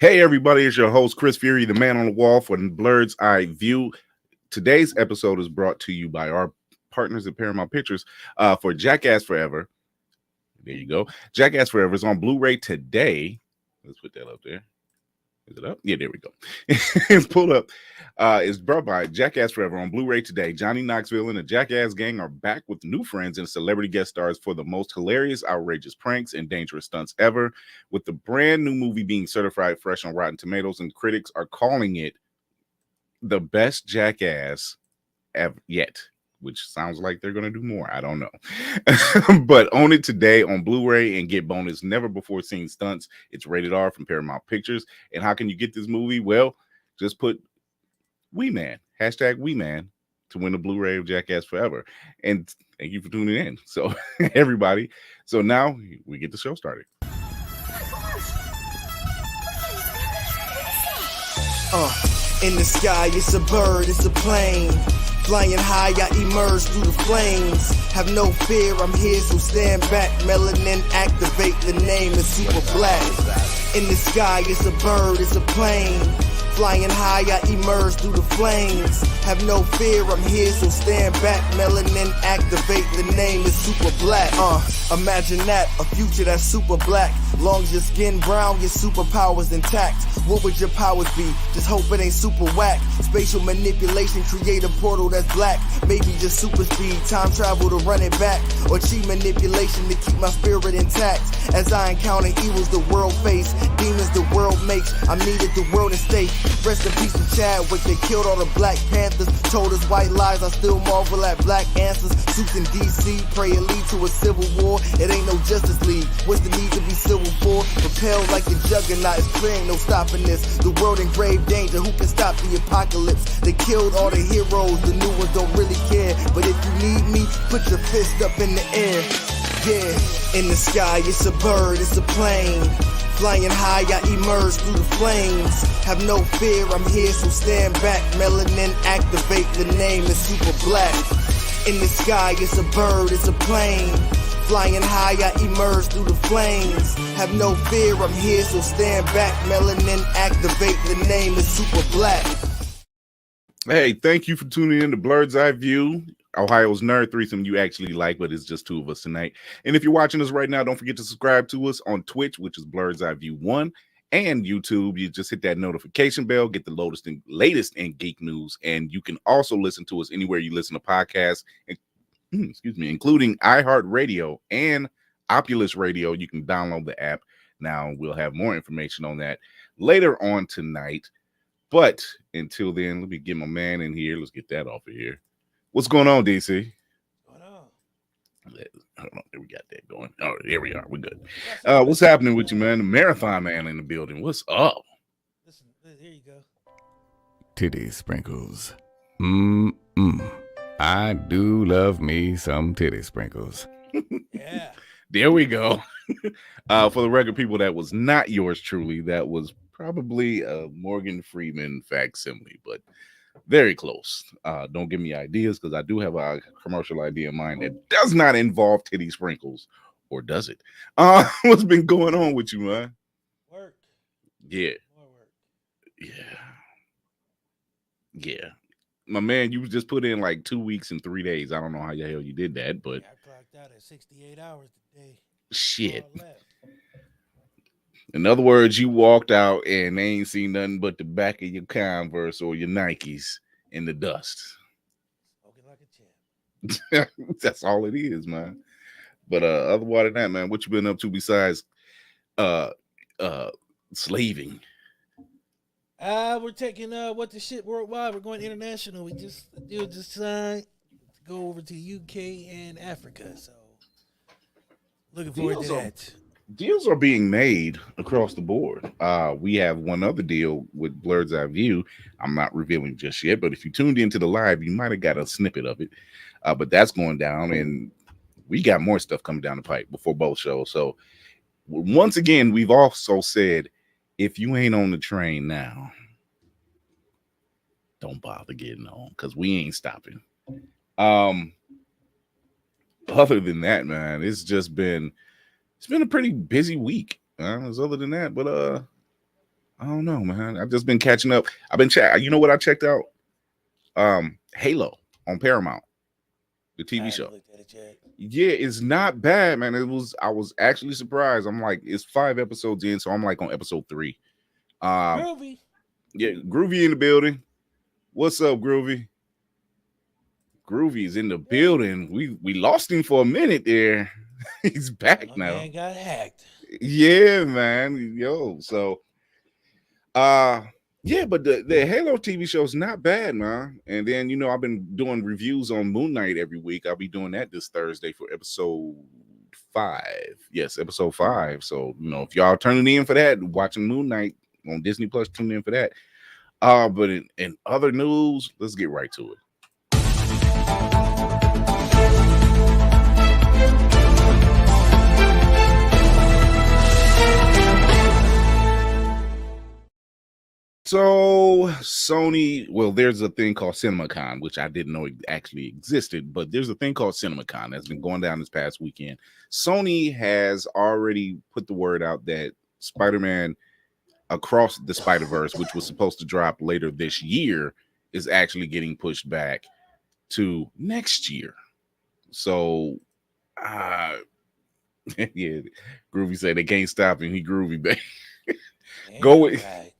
Hey, everybody, it's your host, Chris Fury, the man on the wall for the Blurred's Eye View. Today's episode is brought to you by our partners at Paramount Pictures for Jackass Forever. There you go. Jackass Forever is on Blu-ray today. Let's put that up there. Is it up? Yeah, there we go. It's pulled up. It's brought by Jackass Forever on Blu-ray today. Johnny Knoxville and the Jackass gang are back with new friends and celebrity guest stars for the most hilarious, outrageous pranks and dangerous stunts ever. With the brand new movie being certified fresh on Rotten Tomatoes, and critics are calling it the best Jackass ever yet. Which sounds like they're going to do more. I don't know. But own it today on Blu-ray and get bonus never before seen stunts. It's rated R from Paramount Pictures. And how can you get this movie? Well, just put WeeMan, hashtag WeeMan, to win a Blu-ray of Jackass Forever. And thank you for tuning in. So, everybody. So now we get the show started. In the sky, it's a bird, it's a plane. Flying high, I emerge through the flames. Have no fear, I'm here, so stand back. Melanin activate, the name is super black. In the sky, it's a bird, it's a plane. Flying high, I emerge through the flames. Have no fear, I'm here, so stand back. Melanin activate, the name is super black. Imagine that, a future that's super black. Long as your skin brown, your superpowers intact. What would your powers be? Just hope it ain't super whack. Spatial manipulation, create a portal that's black. Maybe just super speed, time travel to run it back. Or cheat manipulation to keep my spirit intact. As I encounter evils the world face, demons the world makes, I'm needed the world to stay. Rest in peace to Chadwick, they killed all the Black Panthers. Told us white lies, I still marvel at black answers. Suits in DC, pray it lead to a civil war. It ain't no Justice League, what's the need to be civil for? Propelled like the juggernaut, it's clear ain't no stopping this. The world in grave danger, who can stop the apocalypse? They killed all the heroes, the new ones don't really care. But if you need me, put your fist up in the air. Yeah, in the sky, it's a bird, it's a plane. Flying high, I emerge through the flames. Have no fear, I'm here, so stand back. Melanin activate, the name is super black. In the sky, it's a bird, it's a plane. Flying high, I emerge through the flames. Have no fear, I'm here, so stand back. Melanin activate, the name is super black. Hey, thank you for tuning in to Blurred's Eye View, Ohio's nerd threesome you actually like, but it's just two of us tonight. And if you're watching us right now, don't forget to subscribe to us on Twitch, which is Blurred's Eye View 1, and YouTube. You just hit that notification bell, get the latest in geek news, and you can also listen to us anywhere you listen to podcasts, including iHeartRadio and Opulus Radio. You can download the app. Now, we'll have more information on that later on tonight. But until then, let me get my man in here. Let's get that off of here. What's going on, DC? Hold on. Hold on. There we got that going. Oh, here we are. We're good. What's happening with you, man? The Marathon Man in the building. What's up? Listen, here you go. Titty sprinkles. I do love me some titty sprinkles. Yeah. There we go. For the record, people, that was not yours truly. That was probably a Morgan Freeman facsimile, but very close. Don't give me ideas, because I do have a commercial idea in mind that does not involve titty sprinkles, or does it? What's been going on with you, man? Work. Yeah. More work. Yeah. My man, you just put in like 2 weeks and 3 days. I don't know how the hell you did that, but Yeah, I clocked out at 68 hours today. shit. All left. In other words, you walked out and they ain't seen nothing but the back of your Converse or your Nikes in the dust. Smoking like a champ. That's all it is, man. But otherwise than that, man, what you been up to besides slaving? We're taking what the shit worldwide. We're going international. The deal just signed to go over to UK and Africa. So looking forward to that. Deals are being made across the board. We have one other deal with Blurred's Eye View. I'm not revealing just yet, but if you tuned into the live, you might have got a snippet of it. But that's going down, and we got more stuff coming down the pipe before both shows. So once again, we've also said, if you ain't on the train now, don't bother getting on, because we ain't stopping. Other than that, man, it's been a pretty busy week. Other than that, but I don't know, man. I've just been catching up. I've been you know what I checked out? Halo on Paramount, the I TV haven't show. looked at it yet. Yeah, it's not bad, man. I was actually surprised. I'm like, it's 5 episodes in, so I'm like on episode 3. Groovy. Yeah, Groovy in the building. What's up, Groovy? Groovy's in the building. We lost him for a minute there. He's back My now. man got hacked. Yeah, man. Yo, so yeah, but the Halo TV show is not bad, man. And then I've been doing reviews on Moon Knight every week. I'll be doing that this Thursday for episode 5. Yes, episode 5. So if y'all turning in for that, watching Moon Knight on Disney Plus, tune in for that. But in other news, let's get right to it. So Sony, well, there's a thing called CinemaCon, which I didn't know it actually existed, but there's a thing called CinemaCon that's been going down this past weekend. Sony has already put the word out that Spider-Man Across the Spider-Verse, which was supposed to drop later this year, is actually getting pushed back to next year. So, yeah, Groovy said they can't stop him. He groovy, baby. Go with. Right.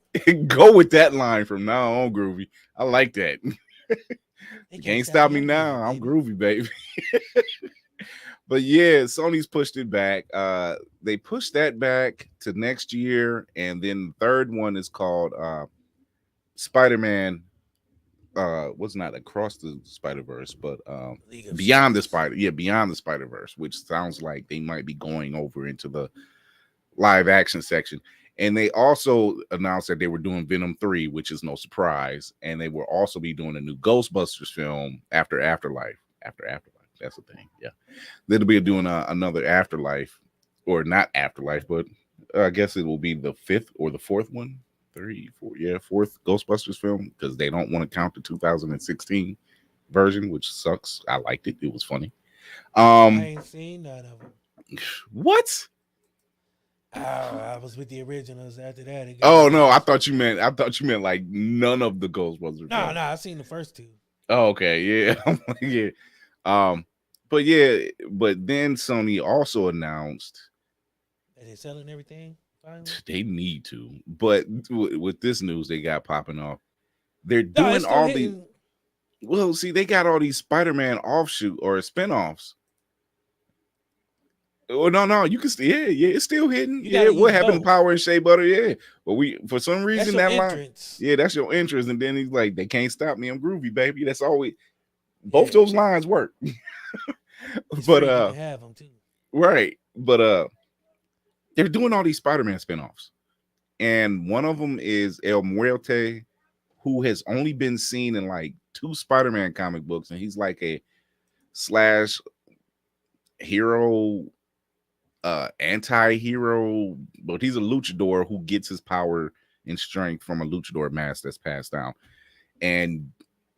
Go with that line from now on, Groovy. I like that. They You can't stop me now. I'm groovy, baby. But yeah, Sony's pushed it back. They pushed that back to next year, and then the third one is called Spider-Man. What's not Across the Spider-Verse, but Beyond the Spider-Verse, which sounds like they might be going over into the live action section. And they also announced that they were doing Venom 3, which is no surprise. And they will also be doing a new Ghostbusters film after Afterlife. After Afterlife, that's the thing. Yeah. They'll be doing another Afterlife, or not Afterlife, but I guess it will be the 5th or the 4th one. 3, 4, yeah, 4th Ghostbusters film, because they don't want to count the 2016 version, which sucks. I liked it. It was funny. I ain't seen none of them. What? I was with the originals after that. Oh no, I thought you meant like none of the Ghostbusters. No, I seen the first 2. Oh, okay, yeah. Yeah. But then Sony also announced that they're selling everything finally. They need to. But with this news they got popping off, they're doing all these. Well, see, they got all these Spider-Man offshoot or spinoffs. Oh no, you can still it's still hitting. Yeah, what happened to Power and Shea Butter? Yeah, but for some reason that line, that's your interest. And then he's like, they can't stop me. I'm groovy, baby. That's always both those lines work. But have them too, right? But they're doing all these Spider-Man spinoffs, and one of them is El Muerte, who has only been seen in like 2 Spider-Man comic books, and he's like a slash hero. Anti-hero, but he's a luchador who gets his power and strength from a luchador mask that's passed down. And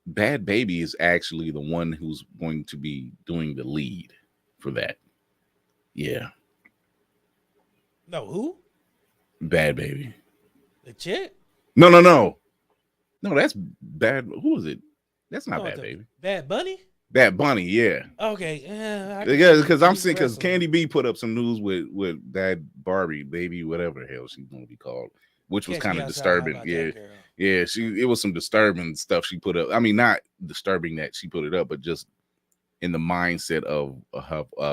Bad Baby is actually the one who's going to be doing the lead for that. Yeah. No, who? Bad Baby. The chick? No, that's Bad. Who is it? That's not Bad Baby. Bad Bunny? Bad Bunny, yeah. Okay, yeah. Because I'm seeing, because Candy B put up some news with that Barbie baby, whatever the hell she's gonna be called, which was kind of disturbing. Yeah, it was some disturbing stuff she put up. I mean, not disturbing that she put it up, but just in the mindset of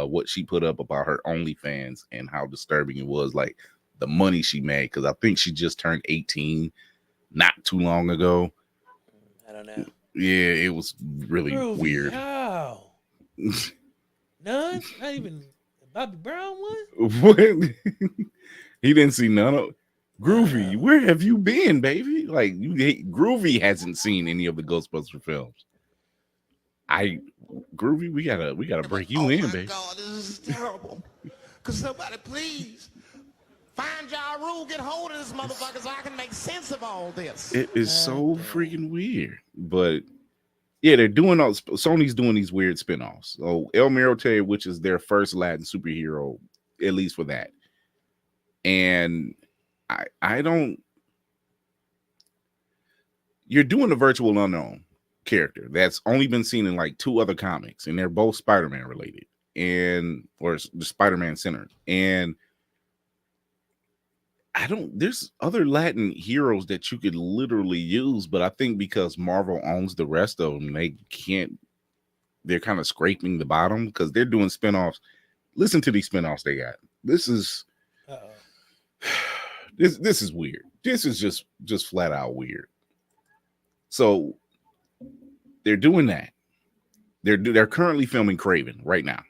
what she put up about her OnlyFans and how disturbing it was, like the money she made. Because I think she just turned 18 not too long ago. I don't know. Yeah, it was really weird. How? None? Not even Bobby Brown one? What? He didn't see none of Groovy. Where have you been, baby? Like Groovy hasn't seen any of the Ghostbusters films. Groovy, we gotta break you in, baby. God, this is terrible. Could somebody please find Ja Rule, get hold of this motherfucker so I can make sense of all this. It is so freaking weird. But yeah, Sony's doing these weird spinoffs. So El Muerte, which is their first Latin superhero, at least for that. And I don't you're doing a virtual unknown character that's only been seen in like 2 other comics, and they're both Spider-Man related or the Spider-Man centered. And there's other Latin heroes that you could literally use, but I think because Marvel owns the rest of them, they're kind of scraping the bottom because they're doing spinoffs. Listen to these spinoffs they got. This is this is weird. This is just flat out weird. So they're doing that. They're currently filming Kraven right now.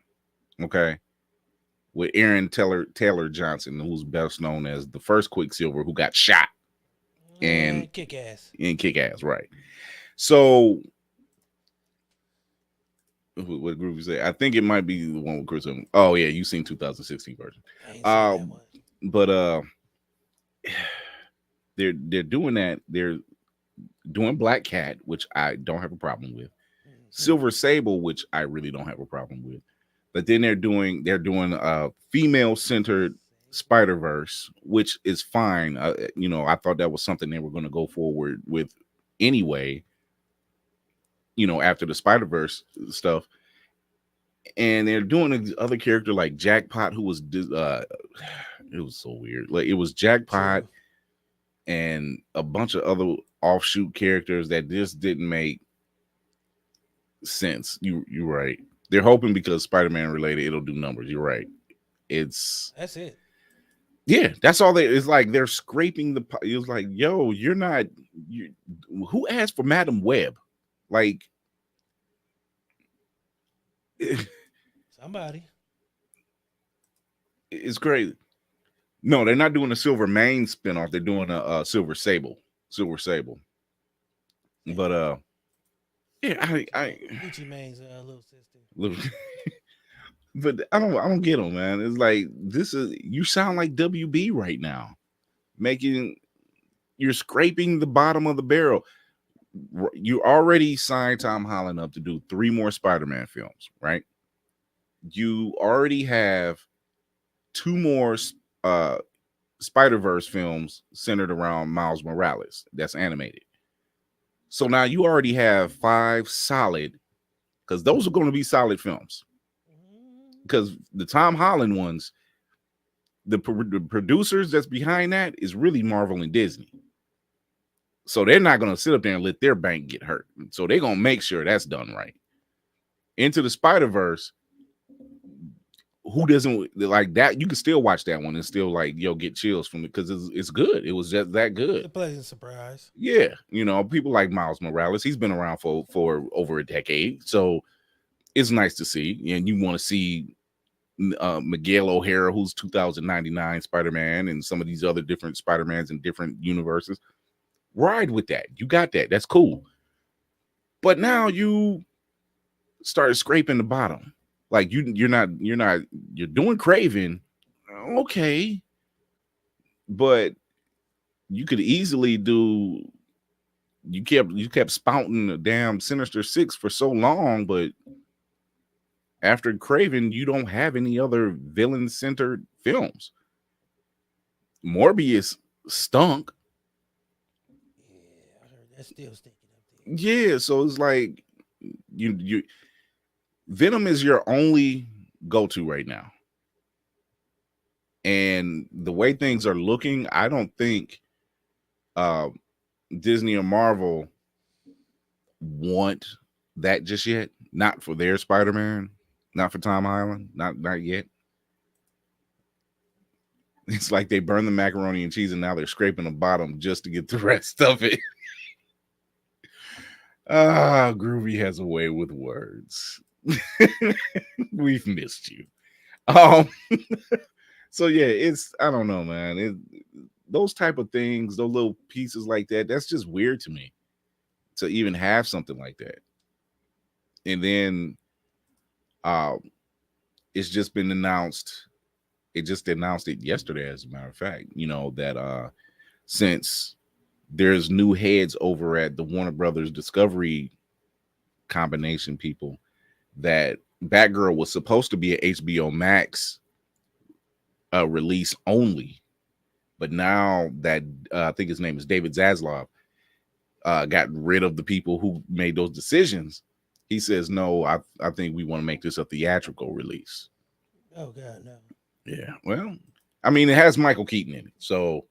Okay. With Aaron Taylor Johnson, who's best known as the first Quicksilver who got shot and kick ass. Right. So what group is that? I think it might be the one with Chris. Oh yeah, you've seen 2016 version. But they're doing that. They're doing Black Cat, which I don't have a problem with. Silver Sable, which I really don't have a problem with. But then they're doing a female-centered Spider-Verse, which is fine. I thought that was something they were going to go forward with anyway. After the Spider-Verse stuff, and they're doing other character like Jackpot, who was it was so weird. Like it was Jackpot and a bunch of other offshoot characters that just didn't make sense. You're right. They're hoping because Spider-Man related, it'll do numbers. You're right. That's it. Yeah, that's all it's like they're scraping the. It was like, yo, who asked for Madam Web? Like somebody. It's crazy. No, they're not doing a Silver Mane spinoff. They're doing a Silver Sable. But yeah, I Gucci Mane's little sister. But I don't get them, man. It's like you sound like WB right now, you're scraping the bottom of the barrel. You already signed Tom Holland up to do 3 more Spider-Man films, right? You already have 2 more Spider-Verse films centered around Miles Morales that's animated. So now you already have 5 solid, because those are going to be solid films. Because the Tom Holland ones, the producers that's behind that is really Marvel and Disney. So they're not going to sit up there and let their bank get hurt. So they're going to make sure that's done right. Into the Spider-Verse, who doesn't like that? You can still watch that one and still like, get chills from it because it's good. It was just that good. It's a pleasant surprise. Yeah. People like Miles Morales. He's been around for over a decade. So it's nice to see. And you want to see Miguel O'Hara, who's 2099 Spider-Man, and some of these other different Spider-Mans in different universes. Ride with that. You got that. That's cool. But now you started scraping the bottom. Like you're doing Kraven. Okay. But you could easily do, you kept spouting the damn Sinister Six for so long, but after Kraven, you don't have any other villain-centered films. Morbius stunk. Yeah, I heard that's still stinking up there. Yeah, so it's like you Venom is your only go-to right now. And the way things are looking, I don't think Disney or Marvel want that just yet. Not for their Spider-Man, not for Tom Holland, not yet. It's like they burn the macaroni and cheese and now they're scraping the bottom just to get the rest of it. Groovy has a way with words. We've missed you. So yeah, I don't know, man. Those type of things, those little pieces like that, that's just weird to me to even have something like that. And then it's just been announced. It just announced it yesterday, as a matter of fact, that since there's new heads over at the Warner Brothers Discovery combination people, that Batgirl was supposed to be an HBO Max release only. But now that I think his name is David Zaslav, got rid of the people who made those decisions. He says, no, I think we want to make this a theatrical release. Oh God, no. Yeah, well, I mean, it has Michael Keaton in it, so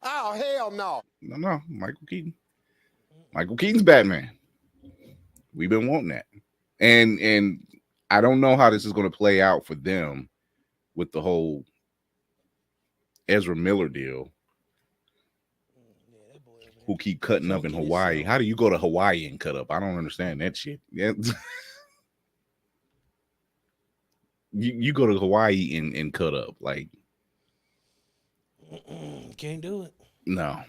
Oh, hell no. no, Michael Keaton. Michael Keaton's Batman. We've been wanting that, and I don't know how this is going to play out for them with the whole Ezra Miller deal. Yeah, that boy over there. Who keep cutting up in Choking Hawaii? himself. How do you go to Hawaii and cut up? I don't understand that shit. Yeah. You go to Hawaii and cut up, like Can't do it. no.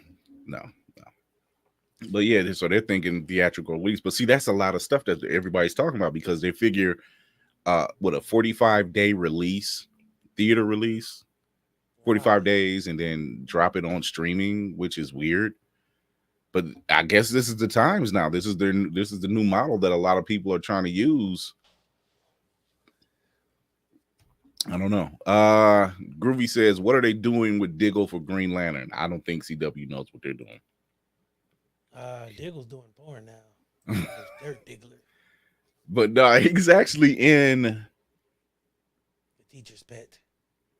But yeah, so they're thinking theatrical release. But see, that's a lot of stuff that everybody's talking about because they figure what a 45-day release, theater release, 45 days, and then drop it on streaming, which is weird. But I guess this is the times now. This is the new model that a lot of people are trying to use. I don't know. Groovy says, what are they doing with Diggle for Green Lantern? I don't think CW knows what they're doing. Diggle's doing porn now. It's Dirt Diggler, But no, he's actually in the teacher's pet.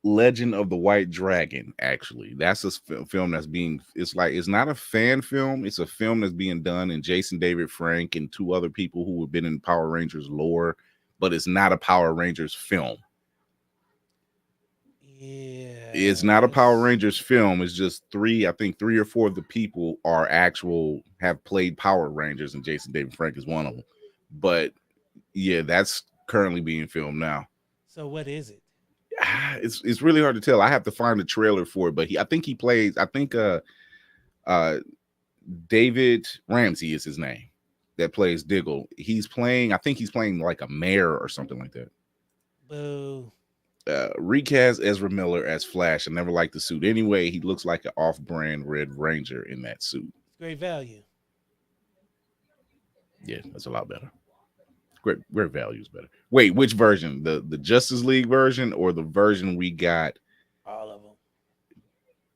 Legend of the White Dragon. Actually, that's a film that's being. It's not a fan film. It's a film that's being done, and Jason David Frank and two other people who have been in Power Rangers lore, but it's not a Power Rangers film. Yeah, It's not a Power Rangers film. It's just I think three or four of the people are have played Power Rangers, and Jason David Frank is one of them. But yeah, that's currently being filmed now. So what is it? It's really hard to tell. I have to find the trailer for it, but I think David Ramsey is his name that plays Diggle. I think he's playing like a mayor or something like that. Boo. Recast Ezra Miller as Flash. I never liked the suit anyway. He looks like an off-brand Red Ranger in that suit. Great value. Yeah, that's a lot better. Great value is better. Wait, which version? The Justice League version or the version we got? All of them.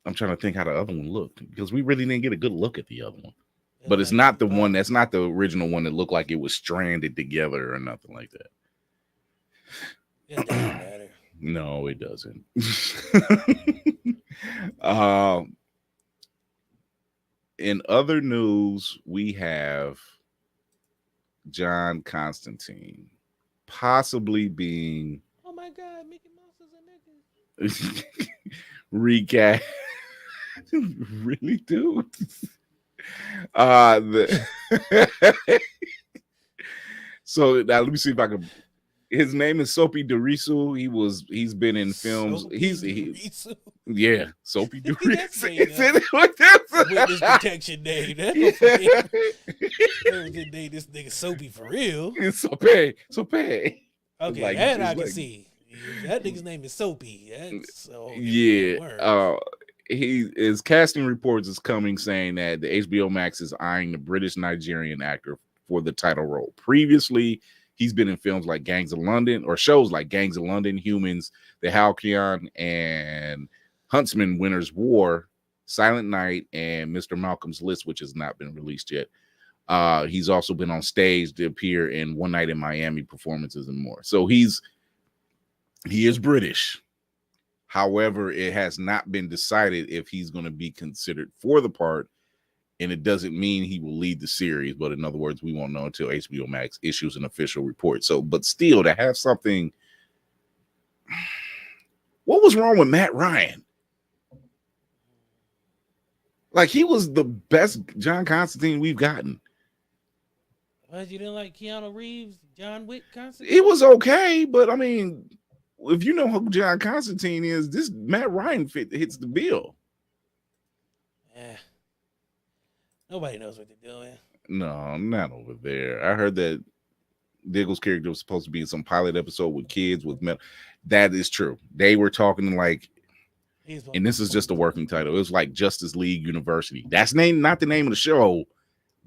I'm trying to think how the other one looked because we really didn't get a good look at the other one. But it's not the one. That's not the original one that looked like it was stranded together or nothing like that. It doesn't matter. No, it doesn't. In other news, we have John Constantine possibly being Oh my God, Mickey Mouse is a nigga. recast. Really, dude? So now let me see if I can. His name is Soapy Derisu. He's been in films. Derisu. Yeah, Soapy That's Derisu. Witness protection name. That's the name. This nigga Soapy for real. It's Soapy. Okay, Like, that it's I can like- see. That nigga's name is Soapy. That's so Yeah. His casting reports is coming saying that the HBO Max is eyeing the British Nigerian actor for the title role. Previously, he's been in films like Gangs of London or shows like Gangs of London, Humans, The Halcyon, and Huntsman Winter's War, Silent Night, and Mr. Malcolm's List, which has not been released yet. He's also been on stage to appear in One Night in Miami performances and more. So he is British. However, it has not been decided if he's going to be considered for the part, and it doesn't mean he will lead the series. But in other words, we won't know until HBO Max issues an official report. So, but still, to have something, what was wrong with Matt Ryan? Like, he was the best John Constantine we've gotten. What, you didn't like Keanu Reeves, John Wick Constantine? It was okay, but I mean, if you know who John Constantine is, this Matt Ryan hits the bill. Yeah. Nobody knows what they're doing. No, not over there. I heard that Diggle's character was supposed to be in some pilot episode with kids with metal. That is true. They were talking like, and this is just a working title. It was like Justice League University. That's not the name of the show,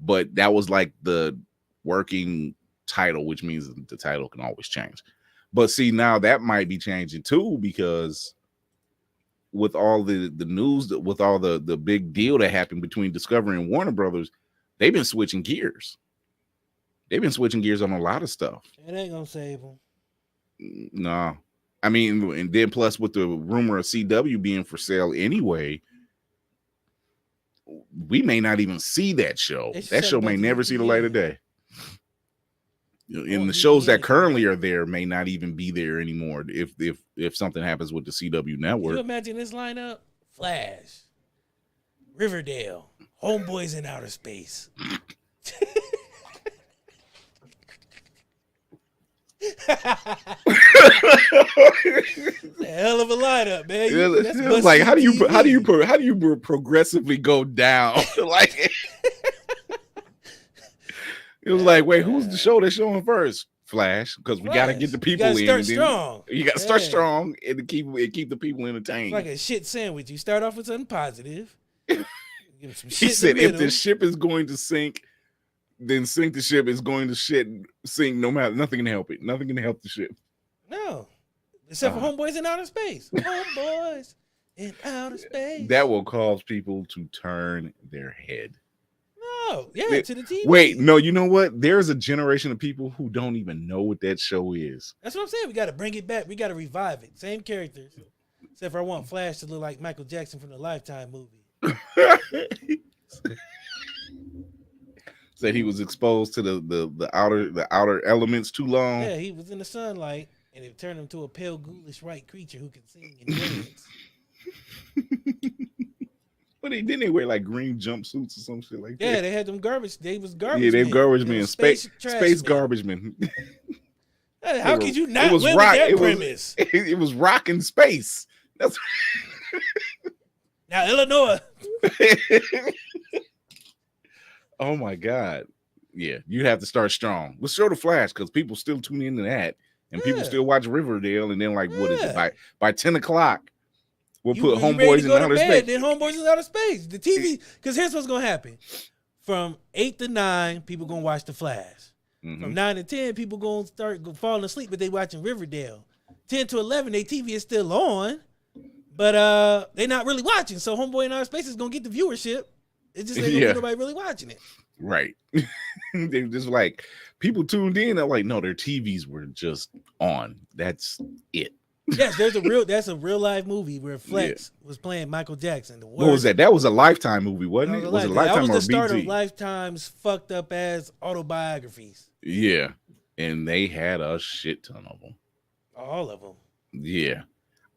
but that was like the working title, which means the title can always change. But see, now that might be changing too, because with all the news, with all the big deal that happened between Discovery and Warner Brothers, they've been switching gears. They've been switching gears on a lot of stuff. It ain't gonna save them. No, I mean, and then plus with the rumor of CW being for sale anyway, we may not even see that show. That show may never see the light of day. And the shows that currently are there may not even be there anymore if something happens with the CW network. Can you imagine this lineup? Flash, Riverdale, Homeboys in Outer Space. A hell of a lineup, man. It's like how do you progressively go down? Like it was like, wait, who's the show that's showing first? Flash, because we got to get the people in. You got to start strong. You got to start strong and keep the people entertained. It's like a shit sandwich. You start off with something positive. Give some shit He said, in the if the ship is going to sink, then sink the ship. Is going to sink no matter. Nothing can help it. Nothing can help the ship. No, except for Homeboys in Outer Space. Homeboys in Outer Space. That will cause people to turn their head. No, yeah, to the TV. Wait, no, you know what? There's a generation of people who don't even know what that show is. That's what I'm saying. We got to bring it back. We got to revive it. Same characters, except for I want Flash to look like Michael Jackson from the Lifetime movie. Said he was exposed to the outer elements too long. Yeah, he was in the sunlight, and it turned him to a pale, ghoulish white creature who can sing and dance. But didn't they wear like green jumpsuits or some shit like that? Yeah, they had them garbage. They was garbage. Yeah, they men. garbage men. Space men. garbage men. Hey, how could you not live with that premise? It was rock in space. That's now Illinois. Oh my God. Yeah, you have to start strong. Let's show the Flash because people still tune into that. And people still watch Riverdale. And then like, what is it? By 10 o'clock, we'll put Homeboys in Outer Space. Then Homeboys in Outer Space. The TV, because here's what's going to happen. From 8 to 9, people going to watch The Flash. From 9 to 10, people going to start falling asleep, but they watching Riverdale. 10 to 11, their TV is still on, but they're not really watching. So Homeboy in Outer Space is going to get the viewership. It just ain't going to be nobody really watching it. Right. They just like, people tuned in. They're like, no, their TVs were just on. That's it. Yes, that's a real life movie where Flex was playing Michael Jackson. What was that? That was a Lifetime movie, wasn't it? Was it Lifetime that was the or start BT? of Lifetime's fucked up ass autobiographies. Yeah, and they had a shit ton of them. All of them. Yeah,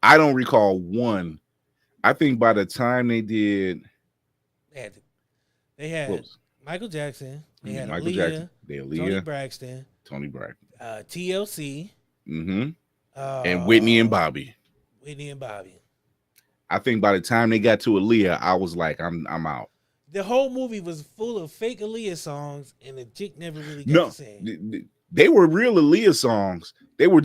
I don't recall one. I think by the time they did, they had Michael Jackson. They had Michael Aaliyah, Jackson. They had Tony Braxton. TLC. Mm-hmm. And Whitney and Bobby. I think by the time they got to Aaliyah, I was like, I'm out. The whole movie was full of fake Aaliyah songs, and the chick never really got to sing. They were real Aaliyah songs. They were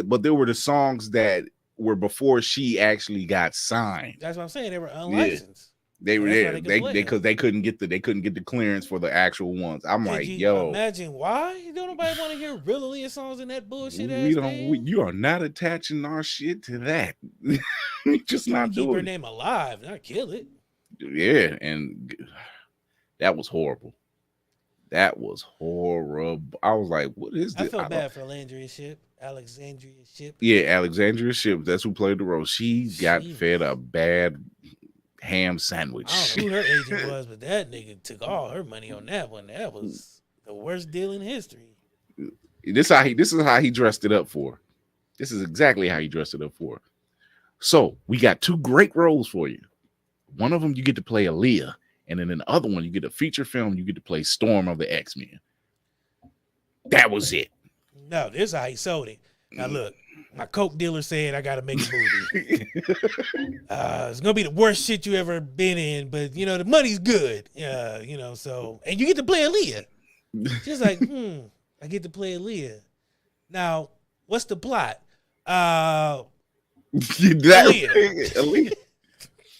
but they were the songs that were before she actually got signed. That's what I'm saying. They were unlicensed. They were there. Because they couldn't get the clearance for the actual ones. I'm like, yo, imagine why don't nobody want to hear real Aaliyah songs in that bullshit. You are not attaching our shit to that. Just not doing. Keep her name alive, not kill it. Yeah, and that was horrible. That was horrible. I was like, what is this? I felt bad for Alexandria Ship. Yeah, Alexandria Ship. That's who played the role. She got fed a bad ham sandwich. I don't know who her agent was, but that nigga took all her money on that one. That was the worst deal in history. This is how he dressed it up for. This is exactly how he dressed it up for. So we got two great roles for you. One of them you get to play Aaliyah, and then in the other one you get a feature film. You get to play Storm of the X-Men. That was it. No, this is how he sold it. Now look, my coke dealer said I gotta make a movie. It's gonna be the worst shit you ever been in, but you know the money's good. So and you get to play Aaliyah. She's like, I get to play Aaliyah. Now, what's the plot? Aaliyah.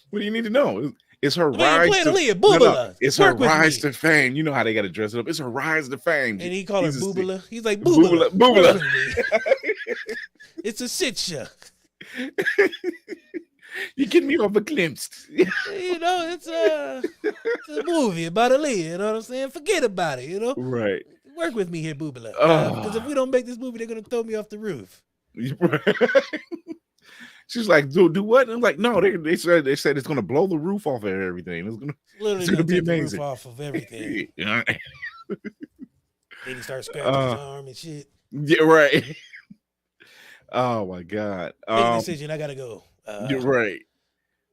What do you need to know? It's her rise to Aaliyah, it's her rise to fame. You know how they got to dress it up. It's her rise to fame. And he called her Boobala. He's like, Boobala. It's a shit show. You get me over glimpsed. You know, it's a movie about Aaliyah. You know what I'm saying? Forget about it. You know, Right. work with me here, Boobala. Oh. Because if we don't make this movie, they're gonna throw me off the roof. She's like, do what? And I'm like, no, they said it's gonna blow the roof off of everything. Literally It's gonna be take the amazing. roof off of everything. Yeah, Then he starts scratching his arm and shit. yeah, right. Oh my god. Make a decision. I gotta go. You're right.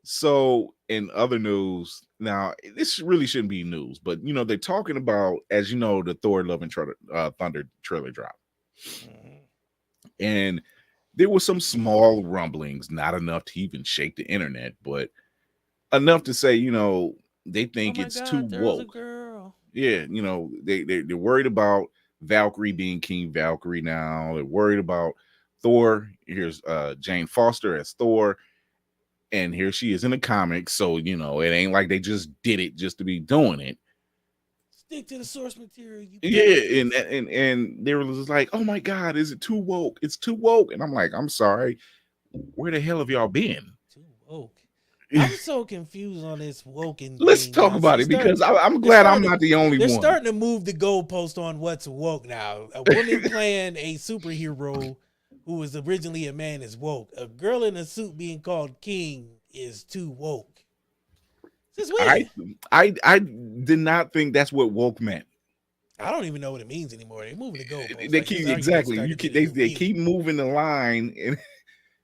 So, in other news, now this really shouldn't be news, but you know they're talking about, as you know, the Thor: Love and Thunder trailer drop, and there were some small rumblings, not enough to even shake the internet, but enough to say, you know, they think it's too woke. Yeah, you know, they're worried about Valkyrie being King Valkyrie now. They're worried about Thor. Here's Jane Foster as Thor. And here she is in the comics, so you know it ain't like they just did it just to be doing it. Stick to the source material. Yeah, and they were just like, "Oh my God, is it too woke? It's too woke." And I'm like, "I'm sorry, where the hell have y'all been?" Too woke. I'm so confused on this woke. Let's talk about it because I'm glad I'm not the only one. They're starting to move the goalpost on what's woke now. A woman playing a superhero who was originally a man is woke. A girl in a suit being called king is too woke. This is weird. I did not think that's what woke meant. I don't even know what it means anymore. They're moving the goalpost. They keep they keep moving the line,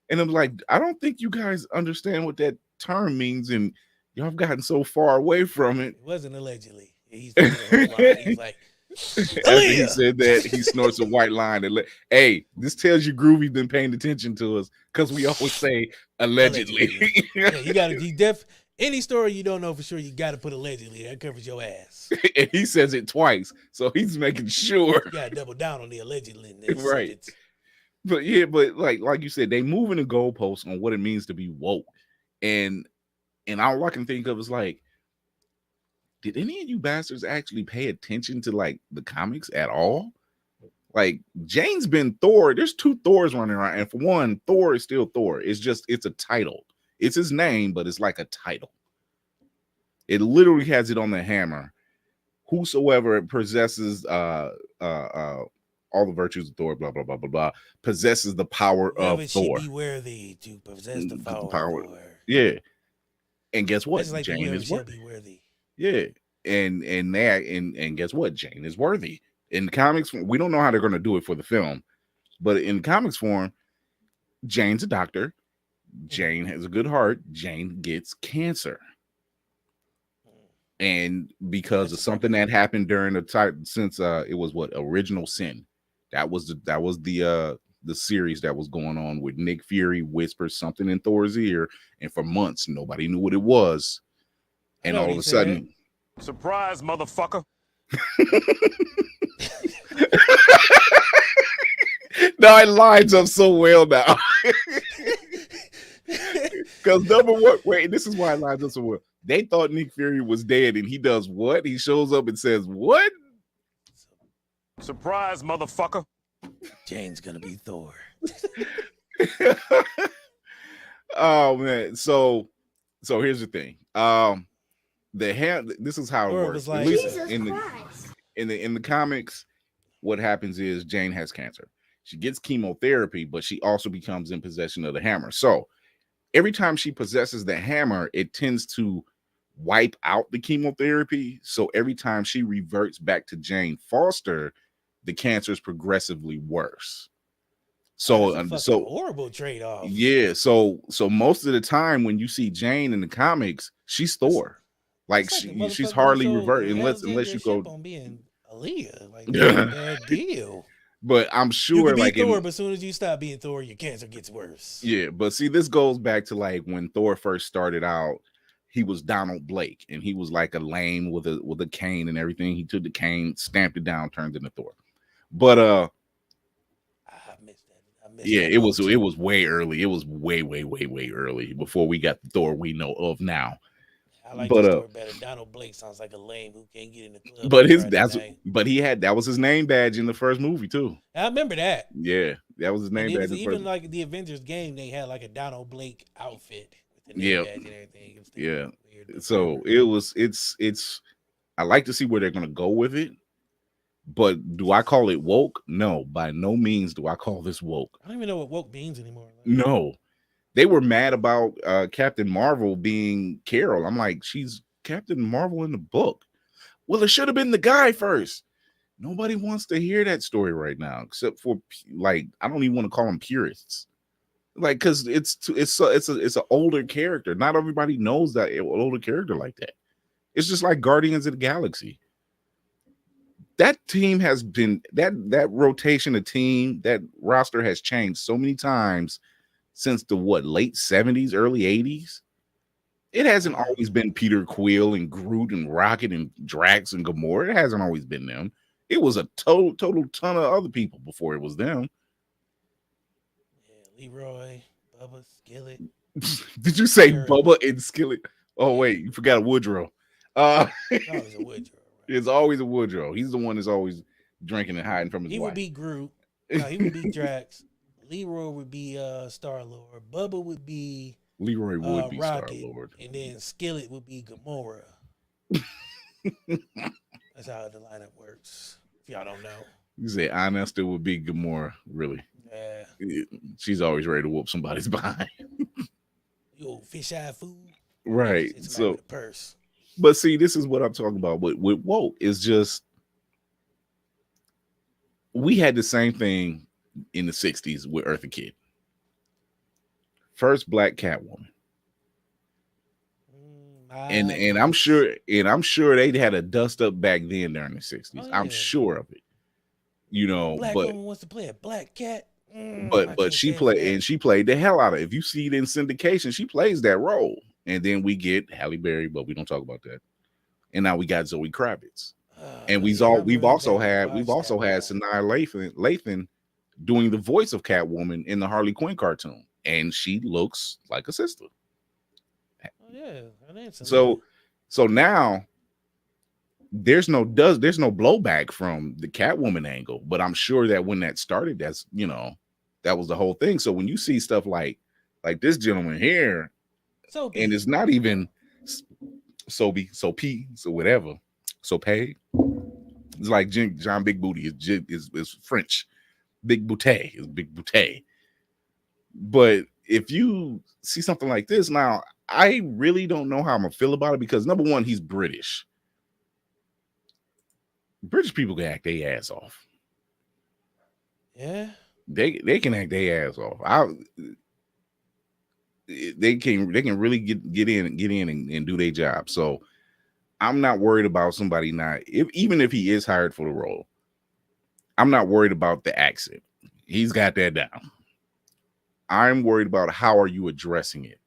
and I'm like, I don't think you guys understand what that term means, and y'all have gotten so far away from it. It wasn't allegedly. He's like. After he said that, he snorts a white line. Hey, this tells you Groovy been paying attention to us because we always say allegedly. Yeah, you got to any story you don't know for sure, you got to put allegedly. That covers your ass. And he says it twice, so he's making sure. You got to double down on the allegedly. Right. But yeah, but like you said, they moving the goalposts on what it means to be woke, and all I can think of is like, did any of you bastards actually pay attention to like the comics at all? Like Jane's been Thor. There's two Thors running around, and for one, Thor is still Thor. It's a title. It's his name, but it's like a title. It literally has it on the hammer. Whosoever possesses all the virtues of Thor, blah blah blah blah blah, possesses the power of Thor. Be worthy to possess the power. Yeah. And guess what? Like Jane is worthy. Yeah, and guess what? Jane is worthy. In comics, we don't know how they're going to do it for the film, but in comics form, Jane's a doctor. Jane has a good heart. Jane gets cancer, and because of something that happened during the time since it was Original Sin, that was the series that was going on with Nick Fury whispers something in Thor's ear, and for months nobody knew what it was. And all of a sudden, surprise, motherfucker. No, it lines up so well now. Because number one, wait, this is why it lines up so well. They thought Nick Fury was dead, and he does what? He shows up and says, "What? Surprise, motherfucker." Jane's gonna be Thor. Oh man. So here's the thing. This is how it works. Like, at least in the comics, what happens is Jane has cancer. She gets chemotherapy, but she also becomes in possession of the hammer. So every time she possesses the hammer, it tends to wipe out the chemotherapy. So every time she reverts back to Jane Foster, the cancer is progressively worse. So horrible trade-off. Yeah. So most of the time when you see Jane in the comics, she's Thor. Like she's hardly reverting unless you go on being Aaliyah. Like bad deal. But I'm sure you can like be Thor, but as soon as you stop being Thor, your cancer gets worse. Yeah, but see, this goes back to like when Thor first started out, he was Donald Blake, and he was like a lame with a cane and everything. He took the cane, stamped it down, turned into Thor. But I missed that. It was way early. It was way early before we got the Thor we know of now. I like this story better. Donald Blake sounds like a lame who can't get in the club. But that was his name badge in the first movie too. I remember that. Yeah, that was his name badge. Even like the Avengers game, they had like a Donald Blake outfit with The name Yeah. badge and everything. It was Yeah. weird, but So whatever. it's I like to see where they're gonna go with it. But do I call it woke? No, by no means do I call this woke. I don't even know what woke means anymore. Like, No. They were mad about Captain Marvel being Carol. I'm like, she's Captain Marvel in the book. Well, it should have been the guy first. Nobody wants to hear that story right now, except for like I don't even want to call them purists, like because it's an older character. Not everybody knows that older character like that. It's just like Guardians of the Galaxy. That team has been that rotation of team, that roster has changed so many times since the late 70s, early 80s. It hasn't always been Peter Quill and Groot and Rocket and Drax and Gamora. It hasn't always been them. It was a total ton of other people before it was them. yeah, Leroy, Bubba, Skillet. Did you say Sure. Bubba and Skillet? Oh wait, you forgot Woodrow. Always a Woodrow. Right? It's always a Woodrow. He's the one that's always drinking and hiding from his He wife. would be Groot. No, he would be Drax. Leroy would be Star-Lord. Bubba would be Leroy would be Rocket. Star-Lord. And then Skillet would be Gamora. That's how the lineup works. If y'all don't know. You say Honesta would be Gamora, really. Yeah. She's always ready to whoop somebody's behind. Yo, fish-eye food. Right. It's So with a purse. but see, this is what I'm talking about. With woke is just we had the same thing in the 60s with Eartha Kitt. First black Catwoman. And I'm sure they had a dust up back then during the 60s. Oh, I'm yeah. sure of it. You know, Black but woman wants to play a black cat. I but can't she stand for that. played and she played the hell out of it. If you see it in syndication, she plays that role. And then we get Halle Berry, but we don't talk about that. And now we got Zoe Kravitz. And Yeah, I'm we've really also bad to had watch that Sanaa Lathan doing the voice of Catwoman in the Harley Quinn cartoon, and she looks like a sister. Oh, yeah, her name's Selena. So now there's no blowback from the Catwoman angle, but I'm sure that when that started, that's that was the whole thing. So when you see stuff like this gentleman here, and it's not even Soapy, so whatever. So pay. It's like John Big Booty is French. Big Boutte is Big Boutte. But if you see something like this, now I really don't know how I'm gonna feel about it because number one, he's British. British people can act their ass off. Yeah. They can act their ass off. They can really get in and do their job. So I'm not worried about somebody even if he is hired for the role. I'm not worried about the accent. He's got that down. I'm worried about how are you addressing it?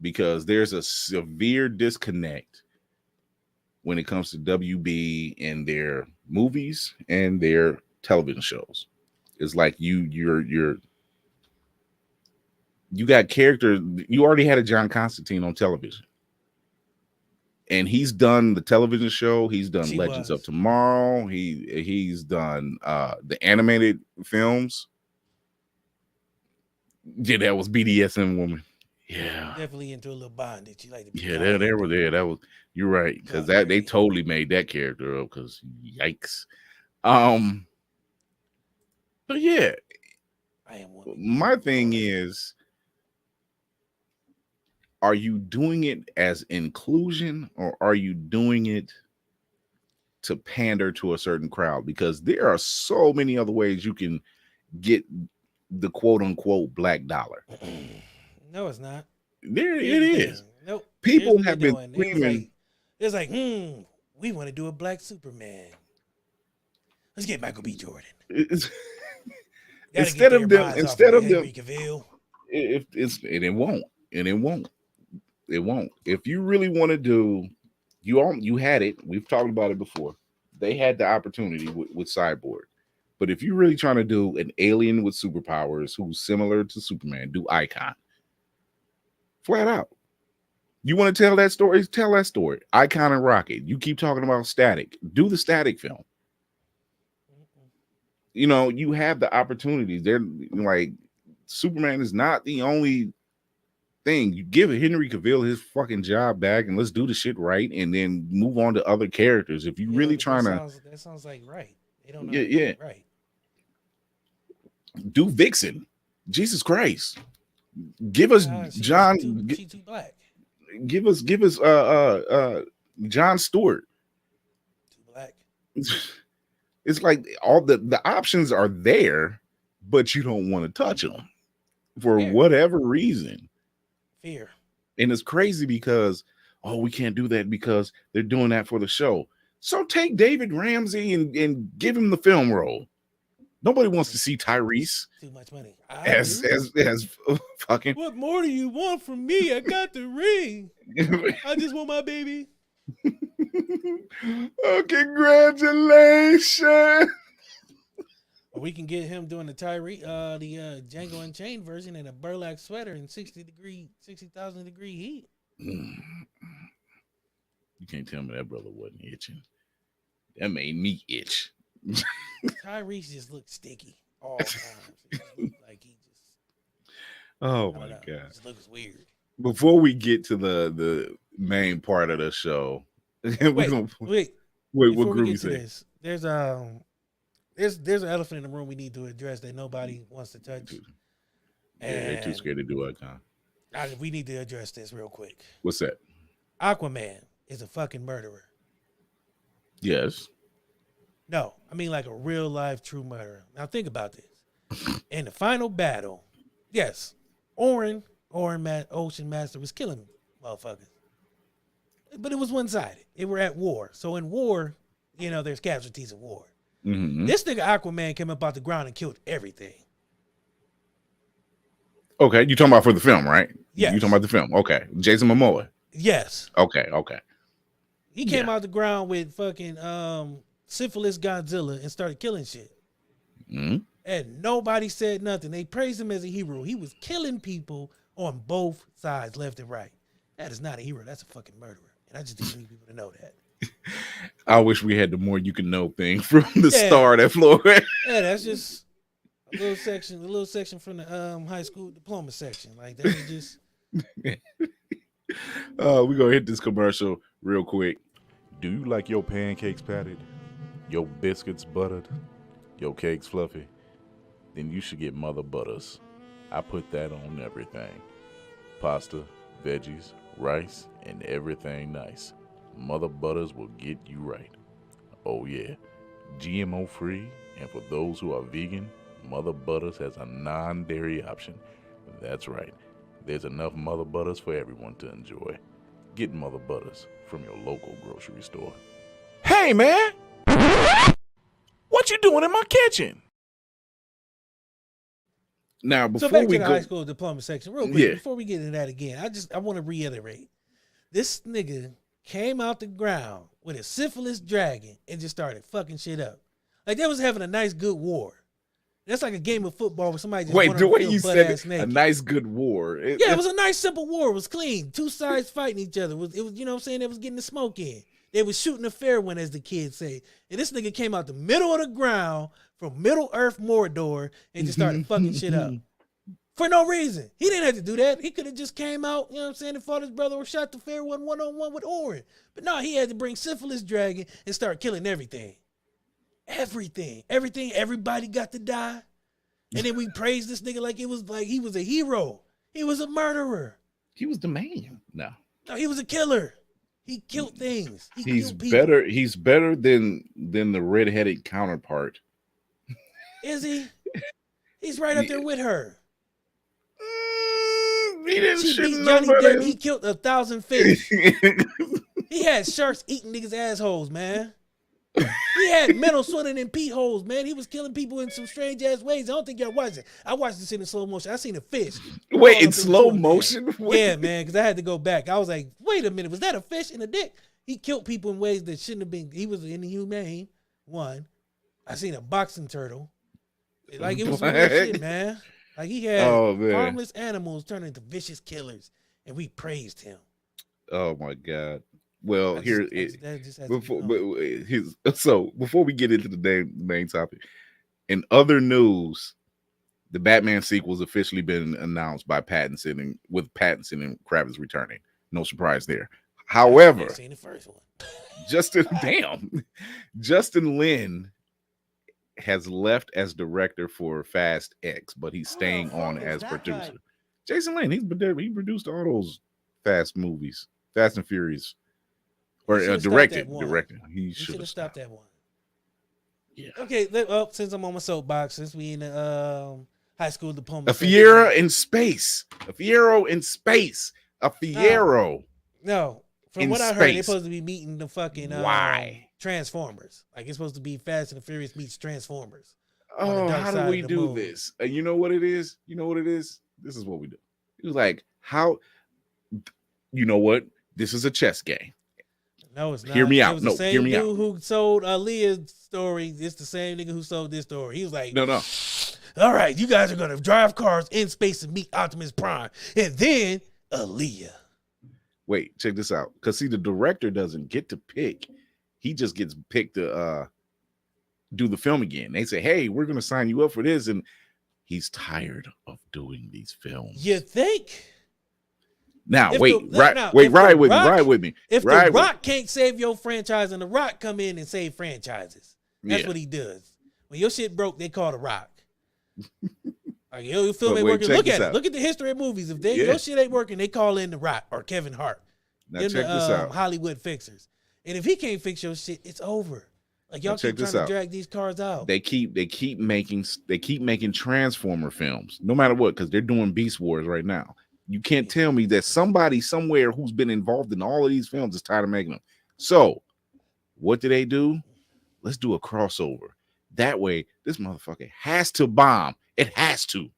Because there's a severe disconnect when it comes to WB and their movies and their television shows. It's like you got characters. You already had a John Constantine on television. And he's done the television show. He's done Legends of Tomorrow. He's done the animated films. Yeah, that was BDSM woman. Yeah, Definitely into a little bondage. You like to be there were there. That was you're right because they totally made that character up. Because yikes. But yeah, my thing is, are you doing it as inclusion or are you doing it to pander to a certain crowd? Because there are so many other ways you can get the quote unquote black dollar. No, it's not. It is. Nope. People have been screaming. It's like, we want to do a black Superman. Let's get Michael B. Jordan. Instead of them, it won't. If you really want to do, you had it. We've talked about it before. They had the opportunity with Cyborg, but if you're really trying to do an alien with superpowers who's similar to Superman, do Icon. Flat out. You want to tell that story? Tell that story. Icon and Rocket. You keep talking about Static. Do the Static film. You have the opportunities. They're like Superman is not the only thing. You give Henry Cavill his fucking job back, and let's do the shit right, and then move on to other characters. If you Yeah, really but trying to, that sounds like right. They don't know Yeah, how to do yeah. it right. do Vixen. Jesus Christ, give us John. She too black. Give us John Stewart. Too black. It's like all the options are there, but you don't want to touch them for Fear. whatever reason. Fear. And it's crazy because, oh, we can't do that because they're doing that for the show. So take David Ramsey and give him the film role. Nobody wants to see Tyrese Too much money. as fucking. What more do you want from me? I got the ring. I just want my baby. Oh, congratulations. Or we can get him doing the Django Unchained version in a burlap sweater in 60,000 degree heat. You can't tell me that brother wasn't itching. That made me itch. Tyrese just looked sticky all the time. It just looked like he just. Oh I my don't know, god. it just looks weird. Before we get to the main part of the show, we're gonna Wait. what Before we Groovy get to say. this, there's an elephant in the room we need to address that nobody wants to touch. Yeah, they're too And scared to do it, huh? we need to address this real quick. What's that? Aquaman is a fucking murderer. Yes. No, I mean like a real life true murderer. Now think about this. In the final battle, yes, Ocean Master was killing motherfuckers. But it was one-sided. They were at war. So in war, there's casualties of war. Mm-hmm. This nigga Aquaman came up out the ground and killed everything. Okay, you talking about for the film, right? Yes. You talking about the film? Okay, Jason Momoa. Yes. Okay. He came out the ground with fucking syphilis Godzilla and started killing shit. Mm-hmm. And nobody said nothing. They praised him as a hero. He was killing people on both sides, left and right. That is not a hero. That's a fucking murderer. And I just didn't need people to know that. I wish we had the more you can know thing from the start at Florida. Yeah, that's just a little section from the high school diploma section. Like that was just. We're gonna hit this commercial real quick. Do you like your pancakes patted? Your biscuits buttered? Your cakes fluffy? Then you should get Mother Butters. I put that on everything. Pasta, veggies, rice, and everything nice. Mother Butters will get you right. Oh yeah, GMO free, and for those who are vegan, Mother Butters has a non-dairy option. That's right, there's enough Mother Butters for everyone to enjoy. Get Mother Butters from your local grocery store. Hey man! What you doing in my kitchen? Now, So before back we to the go, high school diploma section, real quick, Yeah. before we get into that again, I want to reiterate. This nigga came out the ground with a syphilis dragon and just started fucking shit up. Like they was having a nice good war. That's like a game of football where somebody just wait, went the on way the field you said butt-ass it, a naked. nice good war. Yeah, it was a nice simple war. It was clean. Two sides fighting each other. It was you know what I'm saying? They was getting the smoke in. They was shooting a fair one, as the kids say. And this nigga came out the middle of the ground from Middle Earth Mordor and just started fucking shit up. For no reason. He didn't have to do that. He could have just came out, you know what I'm saying, and fought his brother or shot the fair one one-on-one with Orin. But no, he had to bring syphilis dragon and start killing everything. Everything. Everybody got to die. And then we praised this nigga like he was a hero. He was a murderer. He was the man. No, No, he was a killer. He killed things. he's killed people. better. He's better than the redheaded counterpart. Is he? He's right up there with her. He didn't She shoot beat Johnny Depp. nobody. He killed 1,000 fish. He had sharks eating niggas' assholes, man. He had metal swimming in pee holes, man. He was killing people in some strange ass ways. I don't think y'all watched it. I watched this in slow motion. I seen a fish. Wait, all in up the slow sewer, man. motion? Yeah, man, because I had to go back. I was like, wait a minute, was that a fish in a dick? He killed people in ways that shouldn't have been. He was inhumane. One, I seen a boxing turtle. Like it was some real shit, man. Like he had Oh, man. harmless animals turn into vicious killers, and we praised him. Oh my god. Well, here it that just has to be before known. before we get into the main topic, in other news, The Batman sequel's officially been announced by Pattinson and with Pattinson and Kravitz returning. No surprise there. However, I've seen the first one. Justin Lin has left as director for Fast X, but he's staying on as producer. Jason Lin, he produced all those Fast movies, Fast and Furious, or directed. He should have stopped that one. Yeah. Okay. Well, since I'm on my soapbox, since we in the high school diploma, A Fiero in space. A Fiero in space. A Fiero. No, from in what I heard, they're space. supposed to be meeting the fucking Why? Transformers. Like it's supposed to be Fast and the Furious meets Transformers. Oh, how do we do this? You know what it is? You know what it is? This is what we do. It was like, how? You know what? This is a chess game. No, it's not. Hear me It out. was No, the same hear me dude out. who sold Aaliyah's story. It's the same nigga who sold this story. He was like, No. all right, you guys are gonna drive cars in space and meet Optimus Prime, and then Aaliyah. Wait, check this out. Because see, the director doesn't get to pick. He just gets picked to do the film again. They say, hey, we're gonna sign you up for this, and he's tired of doing these films. You think? Now, If wait, the- right, now, wait, if ride The with me, Rock- ride with me. If ride The with Rock can't save your franchise, and The Rock come in and save franchises, that's Yeah. what he does. When your shit broke, they call The Rock. Like, yo, your film But ain't wait, working. check Look this at it. out. Look at the history of movies. If Yeah. your shit ain't working, they call in The Rock or Kevin Hart. Now Them check the, this out. Hollywood fixers. And if he can't fix your shit, it's over. Like y'all Now check keep trying this to out. drag these cars out. They keep making Transformer films, no matter what, because they're doing Beast Wars right now. You can't tell me that somebody somewhere who's been involved in all of these films is tired of making them. So, what do? Let's do a crossover. That way, this motherfucker has to bomb. It has to.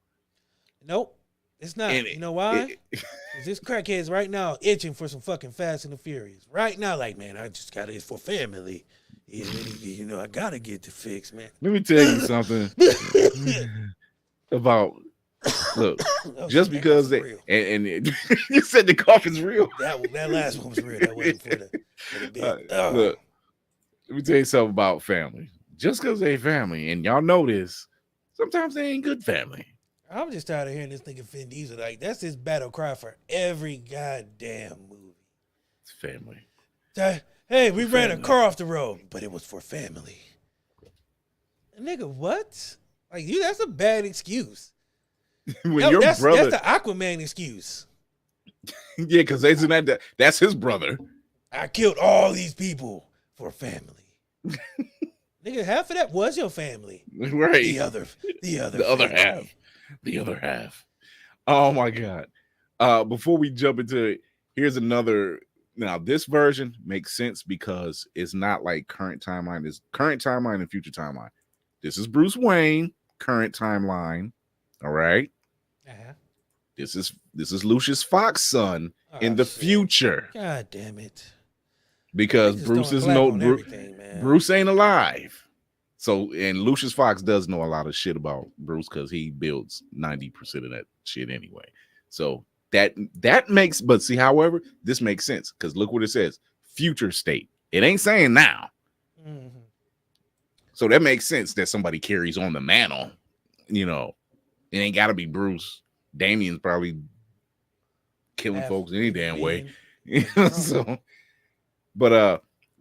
Nope, it's not. And You know why? 'Cause this crackhead's right now itching for some fucking Fast and the Furious. Right now, like, man, I just got it for family. You know, I gotta get the fix, man. Let me tell you something about. Look, Oh, just that because was they real. and you said the cough is real. that last one was real. That wasn't for the big. Look, let me tell you something about family. Just because they family, and y'all know this, sometimes they ain't good family. I'm just tired of hearing this nigga Vin Diesel. Like, that's his battle cry for every goddamn movie. It's family. Hey, we ran a Family. car off the road, but it was for family. Nigga, what? Like, that's a bad excuse. When No, your that's brother, the Aquaman excuse. yeah, because isn't that's his brother. I killed all these people for family. Nigga, half of that was your family. Right. The other half. The other half. Oh my god. Before we jump into it, here's another. Now, this version makes sense because it's not like current timeline. It's current timeline and future timeline. This is Bruce Wayne, current timeline. All right. Uh-huh. This is Lucius Fox's son in the shit. future God damn it. because Just Bruce throwing is clap no on everything, man. Bruce ain't alive. So, and Lucius Fox does know a lot of shit about Bruce because he builds 90% of that shit anyway. So that makes, but see, however, this makes sense because look what it says: future state. It ain't saying now. Mhm. So that makes sense that somebody carries on the mantle. You know, it ain't got to be Bruce. Damien's probably killing Half folks any damn way. man. You know,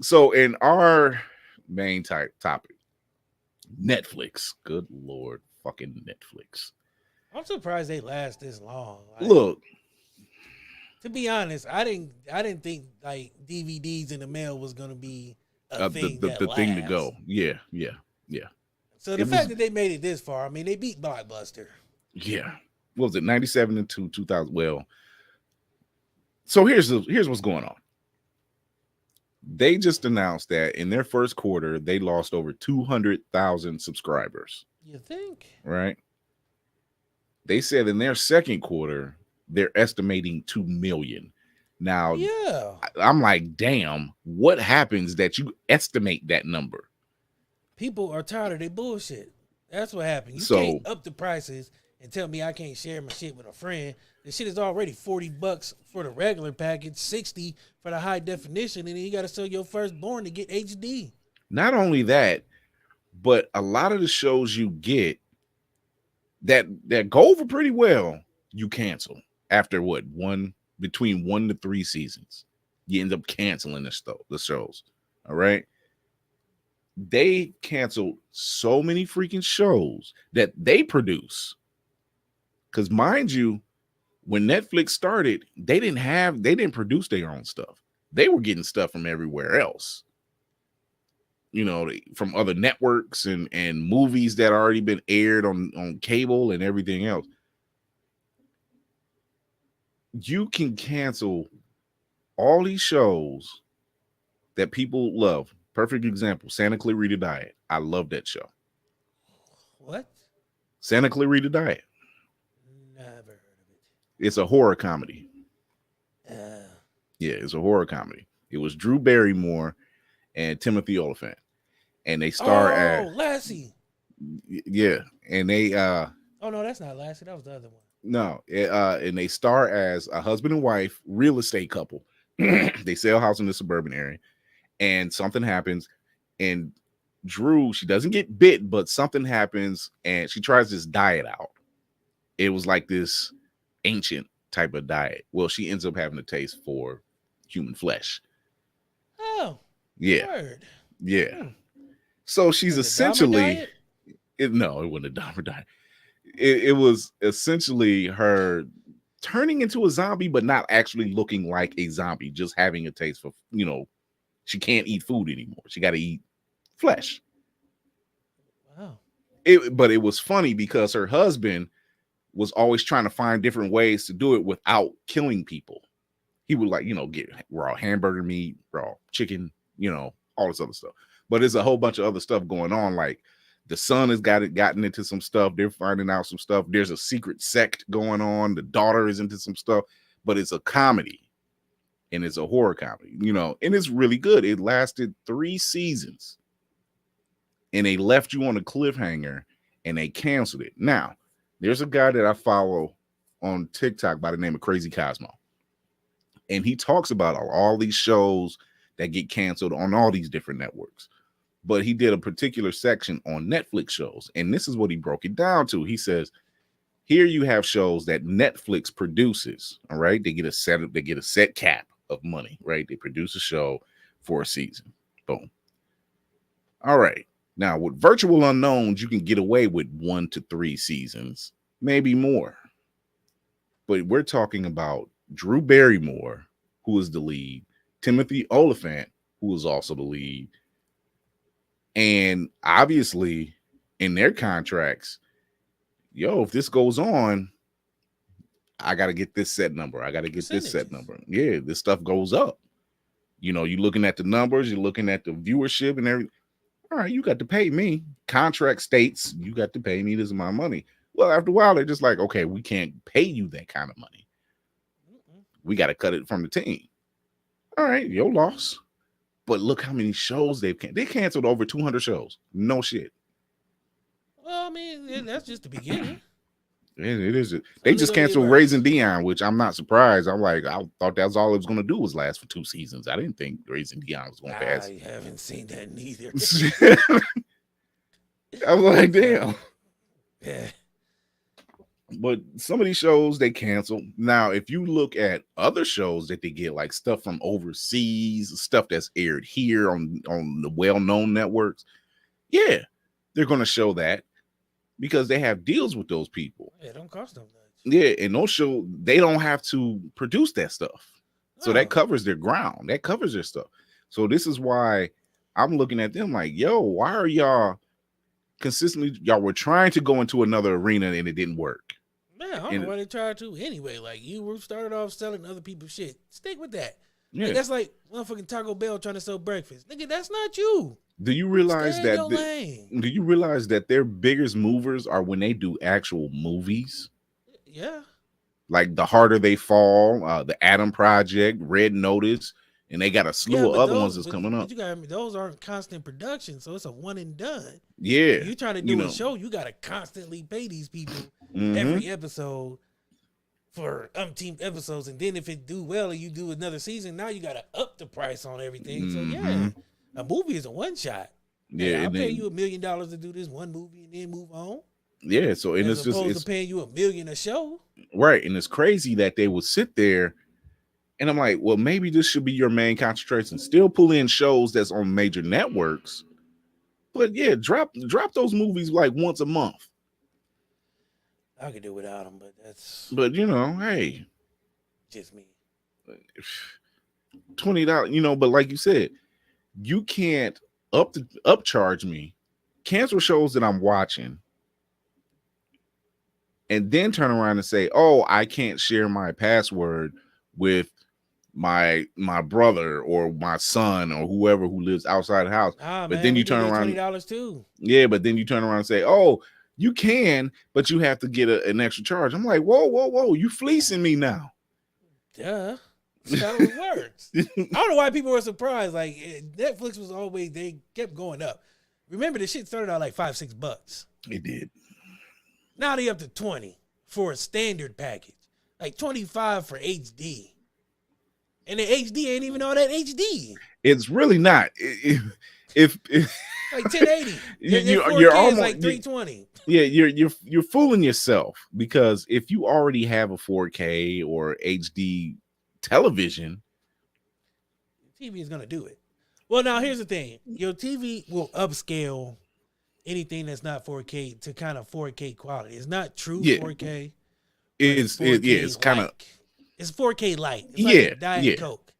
so in our main topic, Netflix. Good Lord, fucking Netflix. I'm surprised they last this long. Like, Look, to be honest, I didn't think like DVDs in the mail was gonna be a thing the that thing to lasts. go. Yeah. So the It fact was- that they made it this far, I mean, they beat Blockbuster. Yeah. What was it? 97 and 2000. Well, so here's what's going on. They just announced that in their first quarter, they lost over 200,000 subscribers, You think? right? They said in their second quarter, they're estimating 2 million. Now, Yeah. I'm like, damn, what happens that you estimate that number? People are tired of their bullshit. That's what happened. You So- can't up the prices and tell me I can't share my shit with a friend. The shit is already $40 for the regular package, 60 for the high definition, and then you got to sell your firstborn to get HD. Not only that, but a lot of the shows you get that go over pretty well, you cancel after what between 1 to 3 seasons. You end up canceling the shows. All right. They canceled so many freaking shows that they produce. Because mind you, when Netflix started, they didn't produce their own stuff. They were getting stuff from everywhere else. From other networks and movies that already been aired on cable and everything else. You can cancel all these shows that people love. Perfect example, Santa Clarita Diet. I love that show. What? Santa Clarita Diet. Never heard of it. It's a horror comedy. Yeah, it's a horror comedy. It was Drew Barrymore and Timothy Olyphant. And they star as Lassie. Yeah. And they Oh no, that's not Lassie. That was the other one. No, and they star as a husband and wife real estate couple. They sell a house in the suburban area, and something happens, and Drew, she doesn't get bit, but something happens, and she tries this diet out. It was like this ancient type of diet. Well, she ends up having a taste for human flesh. Oh, Yeah, word. yeah. So she's Was it Dahmer essentially diet? it wasn't a Dahmer diet. It was essentially her turning into a zombie, but not actually looking like a zombie, just having a taste for, she can't eat food anymore. She got to eat flesh. Wow. But it was funny because her husband was always trying to find different ways to do it without killing people. He would get raw hamburger meat, raw chicken, all this other stuff. But there's a whole bunch of other stuff going on. Like the son has gotten into some stuff. They're finding out some stuff. There's a secret sect going on. The daughter is into some stuff, but it's a comedy and it's a horror comedy, and it's really good. It lasted 3 seasons and they left you on a cliffhanger and they canceled it. Now, there's a guy that I follow on TikTok by the name of Crazy Cosmo. And he talks about all these shows that get canceled on all these different networks. But he did a particular section on Netflix shows. And this is what he broke it down to. He says, here you have shows that Netflix produces. All right. They get a set cap of money, right? They produce a show for a season. Boom. All right. Now with Virtual Unknowns, you can get away with 1 to 3 seasons, maybe more. But we're talking about Drew Barrymore, who is the lead, Timothy Olyphant, who is also the lead. And obviously, in their contracts, if this goes on, I got to get this set number. I got to get this set number. Yeah, this stuff goes up. You're looking at the numbers, you're looking at the viewership and everything. All right, you got to pay me. Contract states you got to pay me. This is my money. Well, after a while, they're just like, okay, we can't pay you that kind of money. We got to cut it from the team. All right, your loss. But look how many shows they canceled over 200 shows. No shit. Well, I mean, that's just the beginning. It is. They just canceled Raising Dion, which I'm not surprised. I'm like, I thought that's all it was going to do was last for 2 seasons. I didn't think Raising Dion was going to pass. I haven't seen that neither. I was like, damn. Yeah. But some of these shows they cancel. Now, if you look at other shows that they get, like stuff from overseas, stuff that's aired here on the well-known networks, yeah, they're going to show that because they have deals with those people. Yeah, it don't cost them much. Yeah, and those shows, they don't have to produce that stuff. So that covers their ground. That covers their stuff. So this is why I'm looking at them like, yo, why are y'all consistently, y'all were trying to go into another arena and it didn't work. Man, I don't know why they tried to anyway. Like, you were started off selling other people's shit. Stick with that. Yeah. Like, that's like motherfucking Taco Bell trying to sell breakfast. Nigga, that's not you. Do you realize Stay in your lane. do you realize that their biggest movers are when they do actual movies? Yeah. Like The Harder They Fall, The Adam Project, Red Notice, and they got a slew of other ones that's coming up. But you got, those aren't constant production, so it's a one and done. Yeah. You trying to do a show, you got to constantly pay these people every episode for umpteen episodes, and then if it do well and you do another season, now you got to up the price on everything. So yeah, a movie is a one shot. Yeah, I'll pay you $1 million to do this one movie and then move on. Yeah, so and as it's just opposed it's to paying you $1 million a show. right, and it's crazy that they would sit there, and I'm like, well, maybe this should be your main concentration. Still pull in shows that's on major networks, but yeah, drop those movies like once a month. I could do without them, but that's But you know, hey, just me. $20, you know. But like you said, you can't upcharge me, cancel shows that I'm watching, and then turn around and say, "Oh, I can't share my password with my brother or my son or whoever who lives outside the house." Ah, But man, then we you turn did around, $20 too. yeah. But then you turn around and say, "Oh, you can, but you have to get an extra charge." I'm like, whoa! You fleecing me now? Duh. That's how it works. I don't know why people were surprised. Like Netflix was always, they kept going up. Remember, the shit started out like $5-6. It did. Now they up to 20 for a standard package, like 25 for HD, and the HD ain't even all that HD. It's really not. If Like 1080, you're 4K almost is like 320. yeah, you're fooling yourself, because if you already have a 4K or HD television, TV is gonna do it. Well, now here's the thing: your TV will upscale anything that's not 4K to kind of 4K quality. It's not true Yeah. 4K. it's 4K it's kind of like. It's 4K light. It's Yeah, like a Diet yeah. Coke.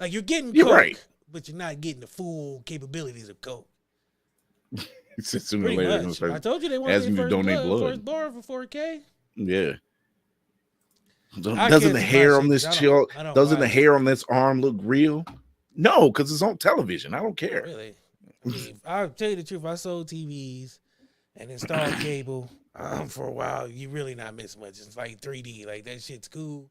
Like you're getting You're Coke, right. but you're not getting the full capabilities of Coke. sooner or Pretty later they're gonna much. start I told you they wanted asking their you to first donate blood. first bar for 4K. Yeah. I Doesn't can't the see hair my on shit, this 'cause I chill? don't Doesn't the buy it. hair on this arm look real? No, because it's on television. I don't care. Really? I mean, I'll tell you the truth. I sold TVs and installed cable for a while. You really not miss much. It's like 3D. Like that shit's cool.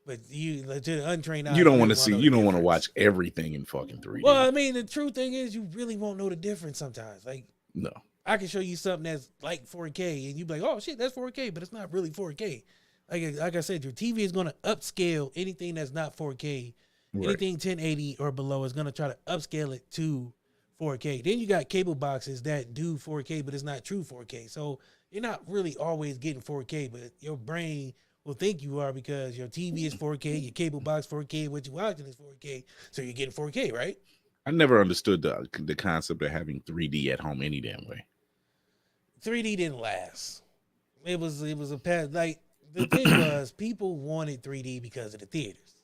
But you, to the untrained eye, You don't want to really see. know You the don't want to difference. watch everything in fucking 3D. Well, I mean, the true thing is, you really won't know the difference sometimes. Like, No. I can show you something that's like 4K, and you be like, "Oh shit, that's 4K," but it's not really 4K. Like I said, your TV is gonna upscale anything that's not 4K. Right. Anything 1080 or below is gonna try to upscale it to 4K. Then you got cable boxes that do 4K, but it's not true 4K. So you're not really always getting 4K, but your brain will think you are because your TV is 4K, your cable box 4K, what you're watching is 4K, so you're getting 4K, right? I never understood the concept of having 3D at home any damn way. 3D didn't last. It was a past. Like the thing was, people wanted 3D because of the theaters,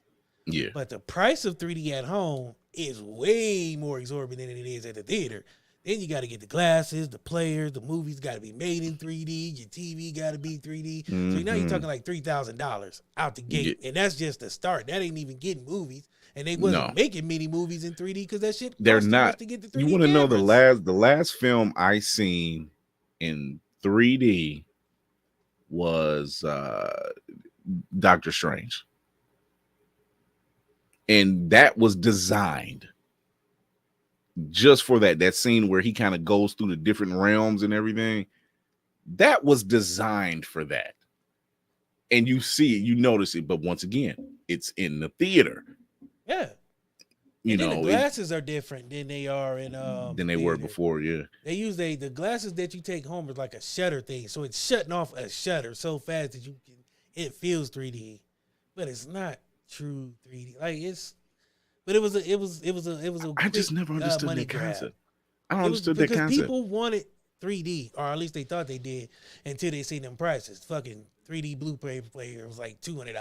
Yeah. but the price of 3D at home is way more exorbitant than it is at the theater. Then you got to get the glasses, the players, the movies got to be made in 3D. Your TV got to be 3D. So now you're talking like $3,000 out the gate, and that's just the start. That ain't even getting movies, and they wasn't making many movies in 3D because that shit. They're cost too much not. to get the 3D You want to know cameras. the last film I seen in 3D was Doctor Strange, and that was designed just for that scene where he kind of goes through the different realms and everything. That was designed for that, and you see it, you notice it. But once again, it's in the theater. Yeah. You And then know, the glasses are different than they are in than they were theater. before. Yeah. They use the glasses that you take home is like a shutter thing, so it's shutting off a shutter so fast that it feels 3D, but it's not true 3D. Like but it was a. I just quick, never understood money that grab. concept. I don't It was understood that because concept. people wanted 3D, or at least they thought they did, until they seen them prices. Fucking 3D Blu-ray player was like $200.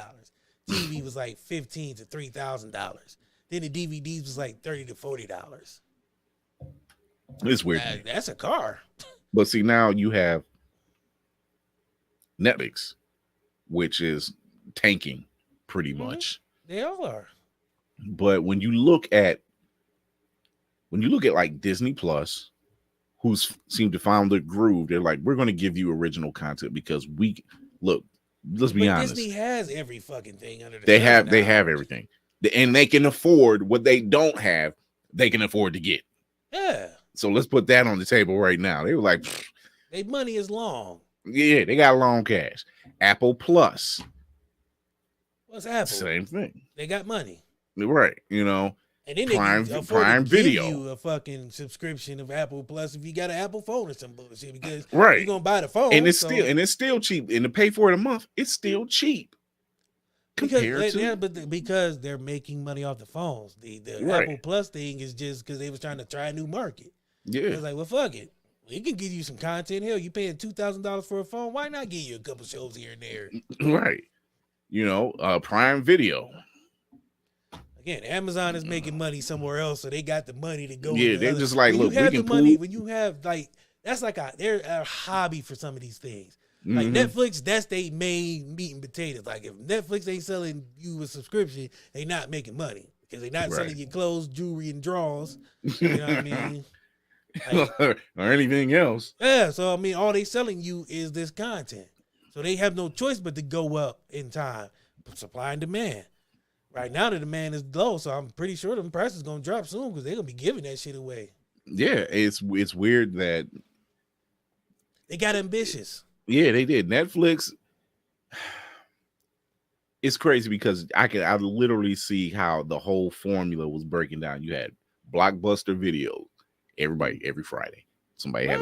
TV was like $1,500 to $3,000. Then the DVDs was like $30 to $40. It's weird. to me. That's a car. But see, now you have Netflix, which is tanking pretty much. They all are. But when you look at like Disney Plus, who's seemed to find the groove, they're like, we're going to give you original content because let's be But honest. Disney has every fucking thing under the They sun have now. everything. And they can afford what they don't have, they can afford to get. Yeah. So let's put that on the table right now. They were like, Their money is long. yeah, they got long cash. Apple Plus, What's Apple? same thing. They got money. Right. You know, And then they Prime can afford Prime to give Video. you a fucking subscription of Apple Plus if you got an Apple phone or some bullshit because Right. you're gonna buy the phone And it's so- still cheap. And to pay for it a month, it's still cheap. Compared to because they're making money off the phones. The Right. Apple Plus thing is just because they was trying to try a new market. yeah. It's like, well, fuck it. We can give you some content. Hell, you paying $2,000 for a phone. Why not give you a couple shows here and there? Right. Prime Video. Again, Amazon is making money somewhere else, so they got the money to go. Yeah, into they're other- just like, when look, you have we the can money. pull- When you have like, that's like they're a hobby for some of these things. Like Mhm. Netflix, that's they main meat and potatoes. Like if Netflix ain't selling you a subscription, they not making money because they not Right. selling you clothes, jewelry, and drawers. You know what I mean? Like, or anything else. yeah, so I mean, all they selling you is this content. So they have no choice but to go up in time, supply and demand. Right now, the demand is low, so I'm pretty sure the price is gonna drop soon because they're gonna be giving that shit away. Yeah, it's weird that They got ambitious. yeah, they did. Netflix, it's crazy because I literally see how the whole formula was breaking down. You had Blockbuster Video, every Friday. Somebody had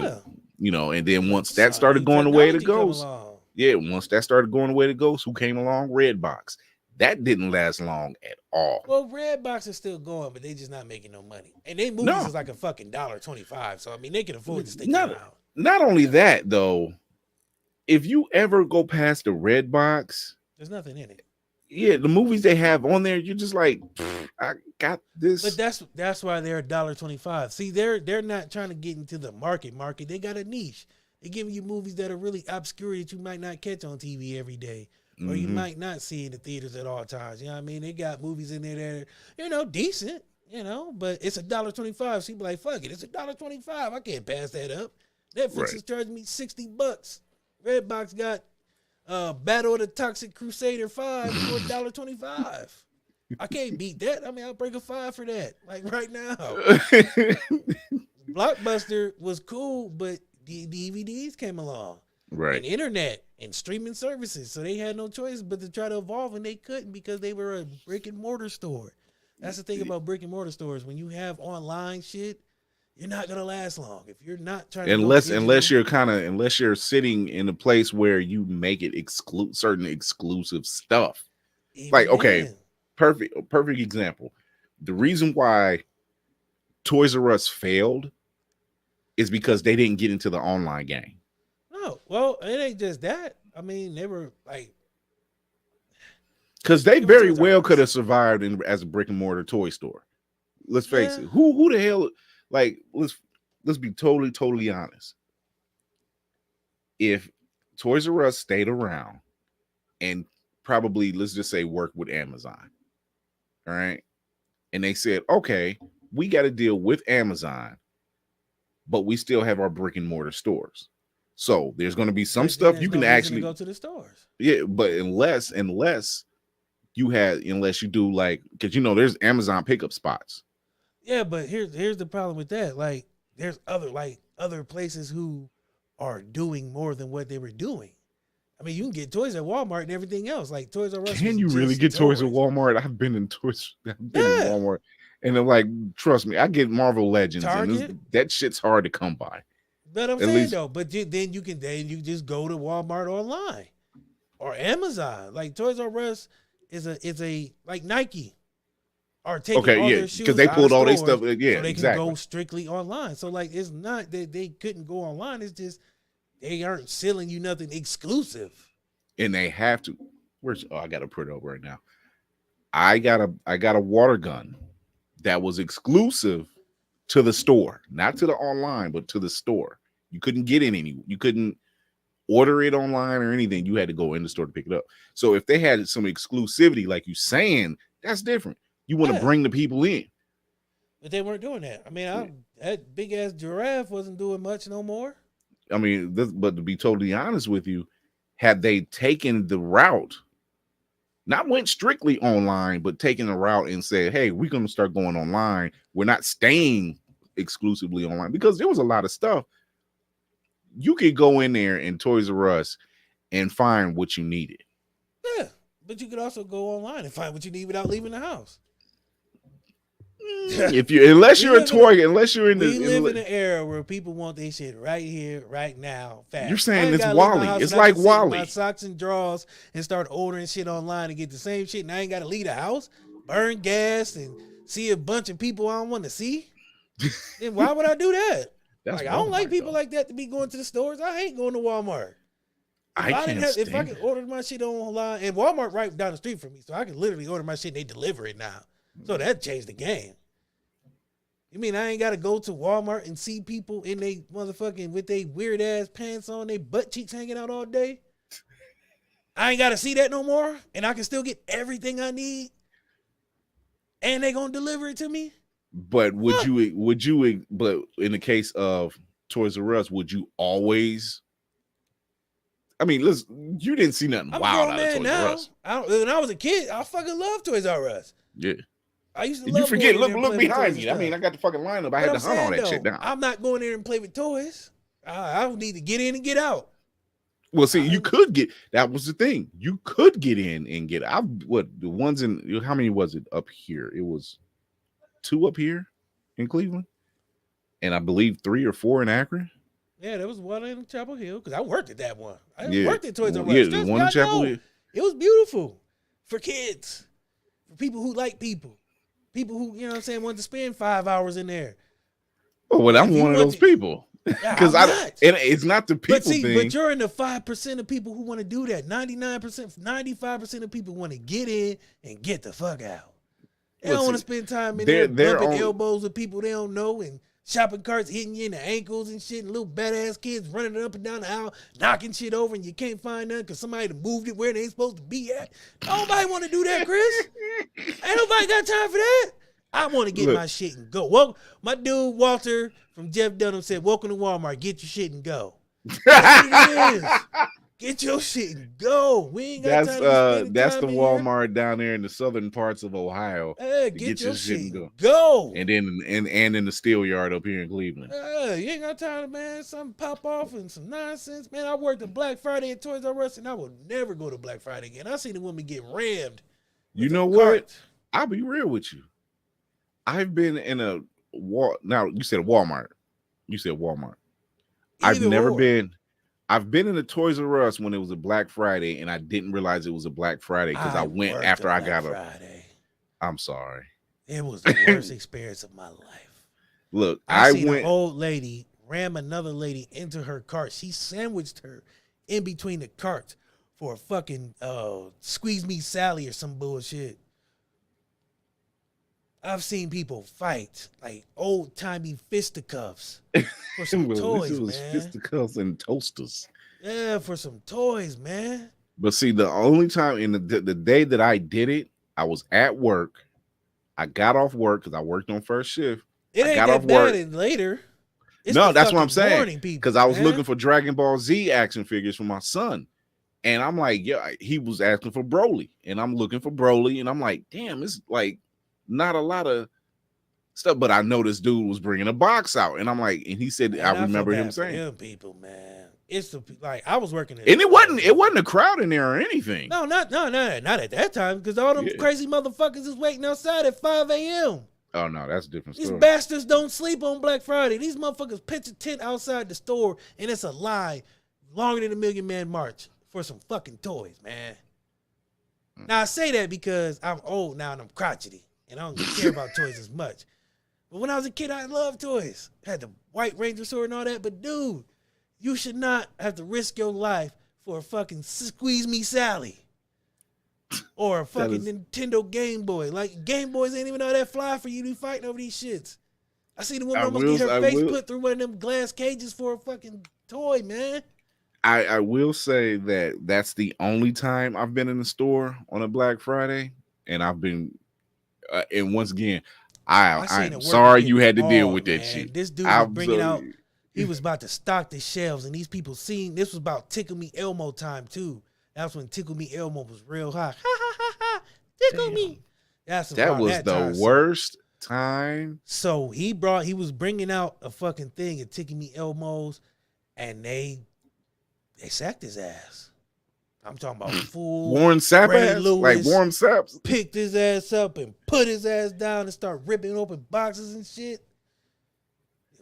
Yeah. and then once that started New going the way it technology come goes, along. yeah, once that started going the way it goes, who came along? Redbox. That didn't last long at all. Well, Redbox is still going, but they just not making no money. And they movies No. is like a fucking $1.25. So I mean, they can afford to stick Not- around. Not only that though, if you ever go past the Redbox, There's nothing in it. yeah, the movies they have on there, you're just like, I got this. But that's why they're $1.25. See, they're not trying to get into the market. They got a niche. They're giving you movies that are really obscure that you might not catch on TV every day. Or you Mhm. might not see in the theaters at all times. You know what I mean? They got movies in there that are, decent, but it's $1.25. So you be like, fuck it, it's $1.25. I can't pass that up. Netflix Right. is charging me $60. Redbox got Battle of the Toxic Crusader 5 for $1.25. I can't beat that. I mean, I'll break a 5 for that. Like right now. Blockbuster was cool, but the DVDs came along. right. And internet and streaming services. So they had no choice but to try to evolve, and they couldn't because they were a brick and mortar store. That's the thing about brick and mortar stores. When you have online shit, you're not gonna last long. If you're not trying to go unless digital- unless you're sitting in a place where you make it certain exclusive stuff. even like, okay. then. Perfect example. The reason why Toys R Us failed is because they didn't get into the online game. No, well, it ain't just that. I mean, they were like, Because they It was very Toys R well Us. could have survived as a brick and mortar toy store. Let's face Yeah. it. Who the hell, like, let's be totally honest. If Toys R Us stayed around and probably, let's just say, work with Amazon, all right, and they said, okay, we got to deal with Amazon, but we still have our brick and mortar stores. So there's going to be some then stuff there's you no can reason to actually go to the stores. yeah, but unless you do like, because there's Amazon pickup spots. Yeah, but here's the problem with that. Like, there's other places who are doing more than what they were doing. I mean, you can get toys at Walmart and everything else. Like Toys R Us. Can was you really just get toys at Walmart? I've been in Yeah. Walmart, and I'm like, trust me, I get Marvel Legends, and Target? that shit's hard to come by. But I'm At saying least- though, but then you just go to Walmart online or Amazon. Like Toys R Us is a like Nike are taking Okay, all yeah, their shoes because they out pulled of all their stores stuff. Yeah, so they exactly. can go strictly online. So like it's not that they couldn't go online. It's just they aren't selling you nothing exclusive. And they have to. I gotta put it over right now. I got a water gun that was exclusive to the store, not to the online, but to the store. You couldn't get in you couldn't order it online or anything. You had to go in the store to pick it up. So if they had some exclusivity, like you saying, that's different. You want to Yeah. bring the people in. But they weren't doing that. I mean, that big ass giraffe wasn't doing much no more. I mean, but to be totally honest with you, had they taken the route, not went strictly online, but taken the route and said, hey, we're going to start going online. We're not staying exclusively online, because there was a lot of stuff. You could go in there in Toys R Us and find what you needed. Yeah, but you could also go online and find what you need without leaving the house. If you, unless We you're a live in toy, unless you're in We live in the, an era where people want their shit right here, right now, fast. You're saying I ain't it's gotta leave my Wally. house It's and I like can sit in Wally. My socks and drawers and start ordering shit online and get the same shit, and I ain't got to leave the house, burn gas, and see a bunch of people I don't want to see. Then why would I do that? that's Like, I don't like Walmart, people though. like that to be going to the stores. I hate going to Walmart. If I can't if I stand could it. order my shit online, and Walmart right down the street from me, so I can literally order my shit and they deliver it now. So that changed the game. You mean I ain't gotta go to Walmart and see people in they motherfucking with they weird ass pants on, they butt cheeks hanging out all day? I ain't gotta see that no more, and I can still get everything I need, and they gonna deliver it to me. But would you? But in the case of Toys R Us, would you always? I mean, listen, you didn't see nothing I'm a wild grown out of man Toys now. R Us. When I was a kid, I fucking loved Toys R Us. Yeah. I used to Did love you forget? going in Look there and playing with behind toys me. and I mean, I stuff. got the fucking lineup. I But had I'm to hunt all saying, that shit though, down. I'm not going there and play with toys. I don't need to get in and get out. Well, see, you could get. That was the thing. You could get in and get out. What the ones in? How many was it up here? It was 2 up here in Cleveland, and I believe 3 or 4 in Akron. Yeah, there was one in Chapel Hill because I worked at that one. I Yeah. worked at Toys R Us. Yeah, the Trust me, one in I Chapel know. Hill. It was beautiful for kids, for people who like people who, you know what I'm saying, want to spend 5 hours in there. Oh, well, I'm If you one of want those to- people. Yeah, Because I'm I, not. and it's not the people thing. But you're in the 5% of people who want to do that. 99%, 95% of people want to get in and get the fuck out. They Well, don't want to see, spend time in they're- there they're bumping on- elbows with people they don't know and shopping carts hitting you in the ankles and shit, and little badass kids running up and down the aisle, knocking shit over, and you can't find none because somebody done moved it where they ain't supposed to be at. Nobody want to do that, Chris. Ain't nobody got time for that. I want to get Look. my shit and go. Well, my dude Walter from Jeff Dunham said, "Welcome to Walmart. Get your shit and go." That's what it is. Get your shit and go. We ain't got time to spend That's time the in here. Walmart down there in the southern parts of Ohio, Hey, to get your shit and go. and then and in the steel yard up here in Cleveland. You ain't got time, man. Something pop off and some nonsense, man. I worked at Black Friday at Toys R Us, and I will never go to Black Friday again. I seen the woman get rammed. You with a know what? cart. I'll be real with you. I've been in a now you said Walmart. You said Walmart. I've Either never or. been. I've been in a Toys R Us when it was a Black Friday, and I didn't realize it was a Black Friday because I went worked after a I Black got Friday. I'm sorry. It was the worst experience of my life. Look, I I seen went. an old lady ram another lady into her cart. She sandwiched her in between the carts for a fucking squeeze me Sally or some bullshit. I've seen people fight like old timey fisticuffs for some Well, toys, this was man. fisticuffs and toasters. Yeah, for some toys, man. But see, the only time in the day that I did it, I was at work. I got off work because I worked on first shift. It I ain't got that off bad work. in later. It's No, the that's what I'm fucking saying. morning people, Because I was man. looking for Dragon Ball Z action figures for my son. And I'm like, yeah, he was asking for Broly. And I'm looking for Broly. And I'm like, damn, it's like not a lot of stuff. But I know this dude was bringing a box out. And I'm like, and he said, Man, I feel remember him bad for saying. them people, man. It's the like I was working. And it wasn't a crowd in there or anything. No, not at that time because all them Yeah. crazy motherfuckers is waiting outside at 5 a.m. Oh, no, that's a different These story. bastards don't sleep on Black Friday. These motherfuckers pitch a tent outside the store and it's a line longer than a Million Man March for some fucking toys, man. Now I say that because I'm old now and I'm crotchety and I don't care about toys as much. But when I was a kid, I loved toys. I had the White Ranger sword and all that. But dude, you should not have to risk your life for a fucking Squeeze Me Sally. Or a fucking Nintendo Game Boy. Like, Game Boys ain't even all that fly for you to be fighting over these shits. I seen the woman almost get her face put through one of them glass cages for a fucking toy, man. I will say that that's the only time I've been in the store on a Black Friday. And I've been, and once again, I seen it I'm work sorry and you had to get deal hard, with that man. shit. This dude was I'm bringing out, sorry. he was about to stock the shelves, and these people seen, this was about Tickle Me Elmo time, too. That's when Tickle Me Elmo was real hot. Ha, ha, ha, ha. Tickle me. That's That around was that the time. worst time. So he was bringing out a fucking thing of Tickle Me Elmos, and they sacked his ass. I'm talking about full Warren Sapp Ray ass? Lewis. Like Warren Sapp's? Picked his ass up and put his ass down and start ripping open boxes and shit.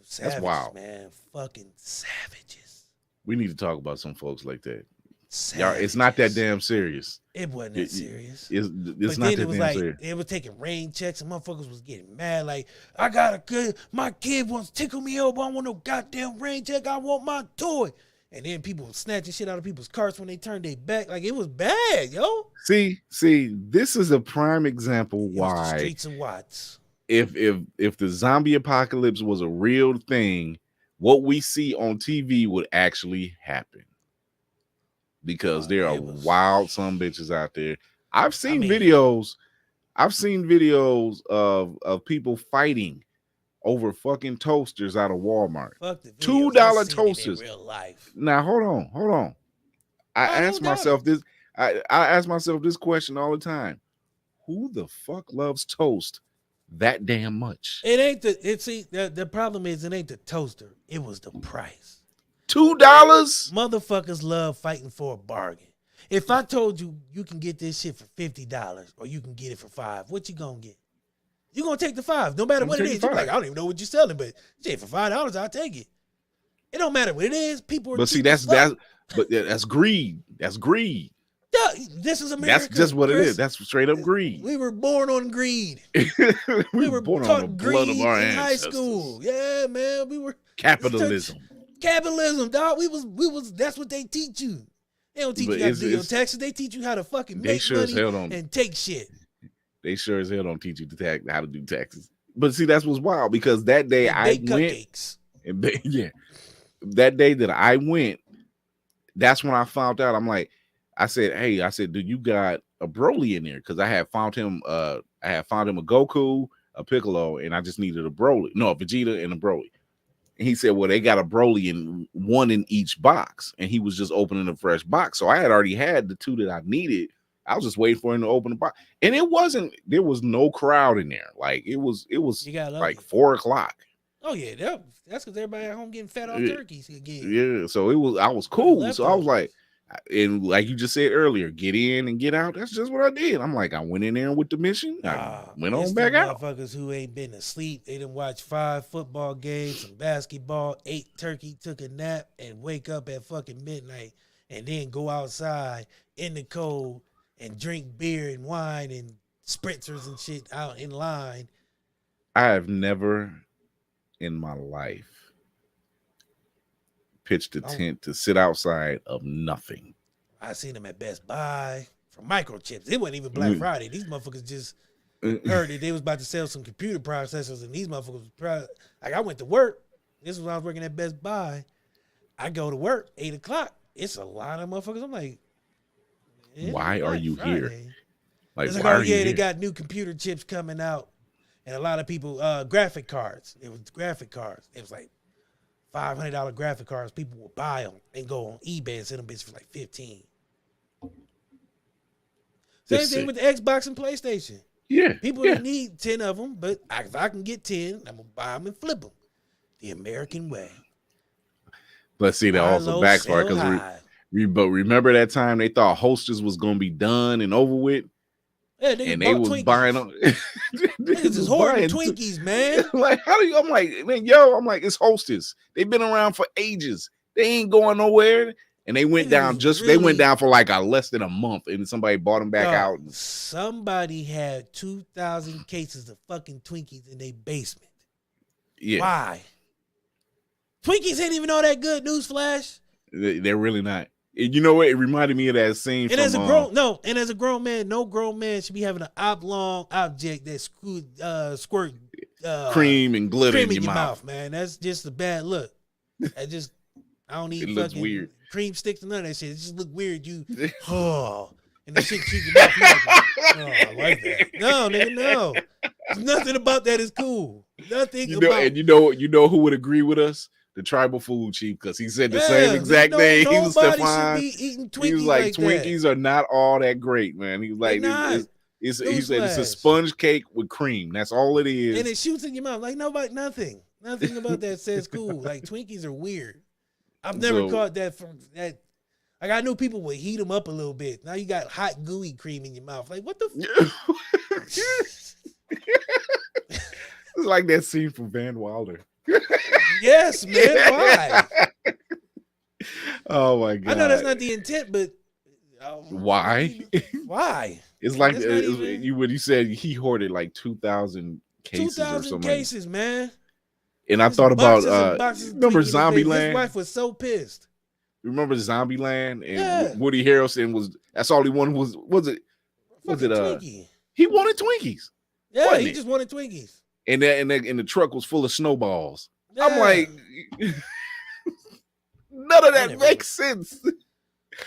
Savages, That's wild. Man. Fucking savages. We need to talk about some folks like that. Savages. Y'all, it's not that damn serious. It wasn't that serious. It's But not then that it was damn like serious. they were taking rain checks and motherfuckers was getting mad. Like, I got a kid, my kid wants to tickle me elbow. I want no goddamn rain check. I want my toy. And then people were snatching shit out of people's carts when they turned their back. Like, it was bad, yo. See, this is a prime example It was the why streets of Watts. if the zombie apocalypse was a real thing, what we see on TV would actually happen. Because there are wild some bitches out there. I've seen videos of people fighting over fucking toasters out of Walmart. Fuck the videos. $2 I seen it in toasters. real life. Now hold on. I ask myself this. I ask myself this question all the time. Who the fuck loves toast that damn much? It ain't the problem is it ain't the toaster. It was the price. $2? Motherfuckers love fighting for a bargain. If I told you you can get this shit for $50 or you can get it for $5, what you gonna get? You gonna take the $5, no matter what it is. You're like, I don't even know what you're selling, but shit, for $5, I'll take it. It don't matter what it is. People are But see, cheap as that's fuck. that's greed. That's greed. Yeah, this is America. That's just what it Chris. is. That's straight up greed. We were born on greed. we were born on taught the blood greed of our in high ancestors. school. Yeah, man, we were Capitalism. Capitalism, dog. We was. That's what they teach you. They don't teach But you how to do your it's- taxes. They teach you how to fucking They make sure as money hell don't. and take shit. They sure as hell don't teach you how to do taxes. But see, that's what's wild because that day And I bake went. cupcakes. And yeah, that day that I went, that's when I found out. I'm like, I said, do you got a Broly in there? Because I had found him a Goku, a Piccolo, and I just needed a Vegeta and a Broly. And he said, well, they got a Broly in one in each box, and he was just opening a fresh box. So I had already had the two that I needed. I was just waiting for him to open the box, and there was no crowd in there. Like it was You got like lucky. 4:00. Oh yeah, that's because everybody at home getting fat off Yeah. turkeys again. Yeah, so I was cool. So I was Leftovers. like, and like you just said earlier, get in and get out. That's just what I did. I'm like, I went in there with the mission. I went on It's back the out. Motherfuckers who ain't been to sleep. They done watch 5 football games, some basketball, ate turkey, took a nap, and wake up at fucking midnight, and then go outside in the cold and drink beer and wine and spritzers and shit out in line. I have never in my life pitched a tent to sit outside of nothing. I seen them at Best Buy for microchips. It wasn't even Black Mm. Friday. These motherfuckers just heard that they was about to sell some computer processors, and these motherfuckers was like, I went to work. This was when I was working at Best Buy. I go to work 8:00. It's a lot of motherfuckers. I'm like, Why are you here? Like, It's why like, oh are you yeah, they here? got new computer chips coming out, and a lot of people graphic cards. It was graphic cards. It was like $500 graphic cards. People would buy them and go on eBay and sell them bitches for like $15. Same That's thing sick. with the Xbox and PlayStation. Yeah, People yeah. don't need 10 of them, but if I can get 10, I'm gonna buy them and flip them. The American way. But see, that Buy also low, backfired sell because high. but remember that time they thought Hostess was gonna be done and over with, Yeah, niggas and they bought was Twinkies. buying them. Niggas is hoarding Twinkies, man. Like, how do you? I'm like, man, I'm like, it's Hostess. They've been around for ages. They ain't going nowhere. And they went Niggas down is they went really- down for like less than a month, and somebody bought them back Dog, out. Somebody had 2,000 cases of fucking Twinkies in their basement. Yeah, Why? Twinkies ain't even all that good, newsflash. they're really not. And you know what? It reminded me of that scene. And as a grown man, no grown man should be having an oblong object that squirt cream and glitter cream in your mouth. man. That's just a bad look. I don't need It looks fucking weird. cream sticks and none of that shit. It just look weird. You and the shit shoot your mouth. You're like, I like that. No, nigga, no. Nothing about that is cool. Nothing You know, about and you know who would agree with us? The tribal food chief, because he said the same exact thing. He was nobody Stefan. should be eating Twinkies He was like, like Twinkies are not all that great, man. He was like, They're not. he said it's a Newsflash. sponge cake with cream. That's all it is. and it shoots in your mouth. Like nothing about that says cool. Like Twinkies are weird. I've never So- caught that from that. Like I knew people would heat them up a little bit. Now you got hot gooey cream in your mouth. Like what the? It's like that scene from Van Wilder. Yes, man. Why? Oh my god! I know that's not the intent, but why? Why? It's like That's not even- you when you said he hoarded like 2,000 cases or 2,000 something. cases, man. And I Just thought about boxes and boxes remember tweaking his face. His Zombieland? wife was so pissed. Remember Zombieland? And Yeah. Woody Harrelson was all he wanted was it Fucking it Twinkie. he wanted Twinkies. Yeah, wasn't he it? just wanted Twinkies. And the truck was full of snowballs. Yeah. I'm like none of that Whatever. makes sense.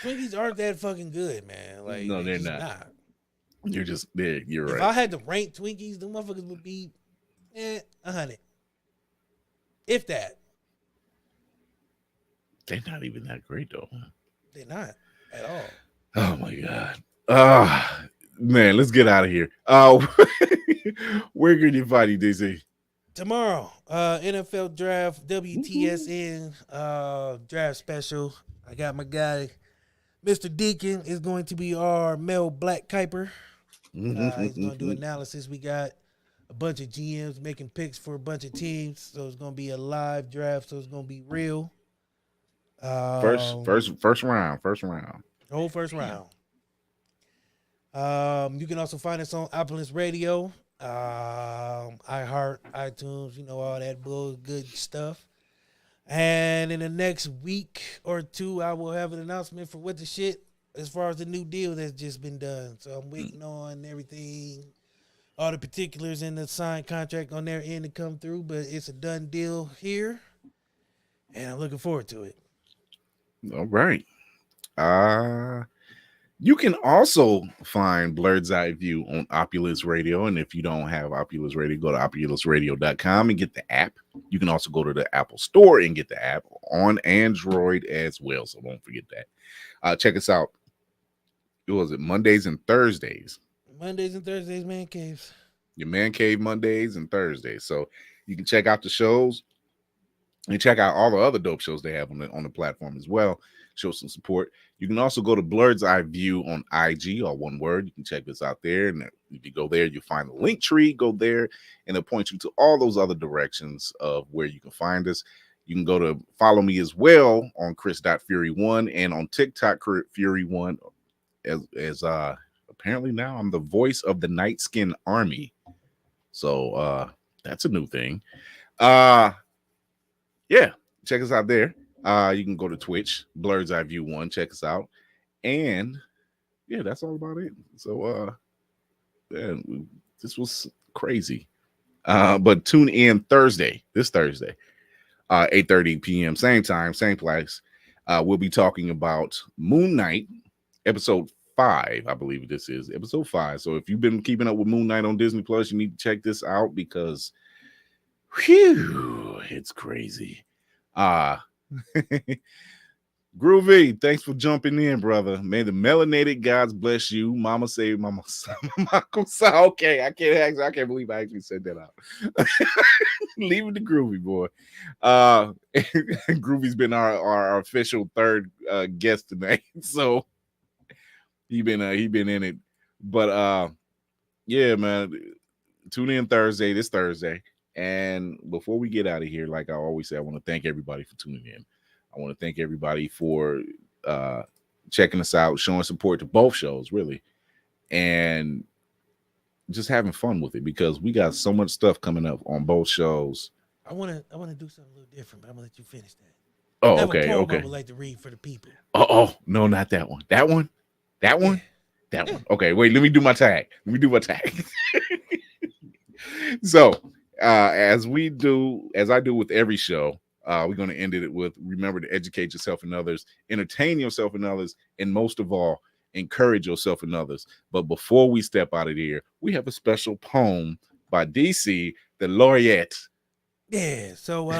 Twinkies aren't that fucking good, man. Like No, they're just not. You're If right. I had to rank Twinkies, the motherfuckers would be 100. If that. They're not even that great though. They're not at all. Oh my god. Man, let's get out of here. Where can you find you, DC? Tomorrow, NFL draft, WTSN draft special. I got my guy, Mr. Deacon, is going to be our Mel Black Kuiper. He's going to do analysis. We got a bunch of GMs making picks for a bunch of teams, so it's going to be a live draft. So it's going to be real. First round. Whole first round. You can also find us on Opulence Radio, iHeart, iTunes, all that good stuff. And in the next week or two, I will have an announcement for what the shit as far as the new deal that's just been done. So I'm waiting on everything, all the particulars in the signed contract on their end to come through, but it's a done deal here, and I'm looking forward to it. All right. You can also find Blurred's Eye View on Opulence Radio. And if you don't have Opulence Radio, go to opulanceradio.com and get the app. You can also go to the Apple Store and get the app on Android as well. So don't forget that. Check us out. What was it? Mondays and Thursdays. Mondays and Thursdays, Man Caves. Your Man Cave Mondays and Thursdays. So you can check out the shows and check out all the other dope shows they have on the platform as well. Show some support. You can also go to Blurred's Eye View on IG, all one word. You can check us out there. And if you go there, you'll find the link tree. Go there, and it'll point you to all those other directions of where you can find us. You can go to follow me as well on Chris.Fury1 and on TikTok, Fury1. As apparently now I'm the voice of the Night Skin Army. So that's a new thing. Yeah, check us out there. You can go to Twitch, Blurred's Eye View 1, check us out. And yeah, that's all about it. So yeah, this was crazy. But tune in this Thursday, 8:30 p.m. Same time, same place. We'll be talking about Moon Knight, episode 5. I believe this is episode 5. So if you've been keeping up with Moon Knight on Disney Plus, you need to check this out because it's crazy. Groovy, thanks for jumping in, brother. May the melanated gods bless you. Mama say, Mama. Okay, I can't believe I actually said that out. Leave it to Groovy, boy. Groovy's been our official third guest tonight, so he been in it. But yeah, man, tune in this Thursday. And before we get out of here, like I always say, I want to thank everybody for tuning in. I want to thank everybody for checking us out, showing support to both shows, really, and just having fun with it because we got so much stuff coming up on both shows. I want to do something a little different, but I'm gonna let you finish that. Oh, I have a okay, poem okay. I would like to read for the people. Oh, no, not that one. That one. Okay, wait. Let me do my tag. So, as I do with every show, we're going to end it with remember to educate yourself and others, entertain yourself and others, and most of all, encourage yourself and others. But before we step out of here, we have a special poem by DC, the laureate. Yeah. So,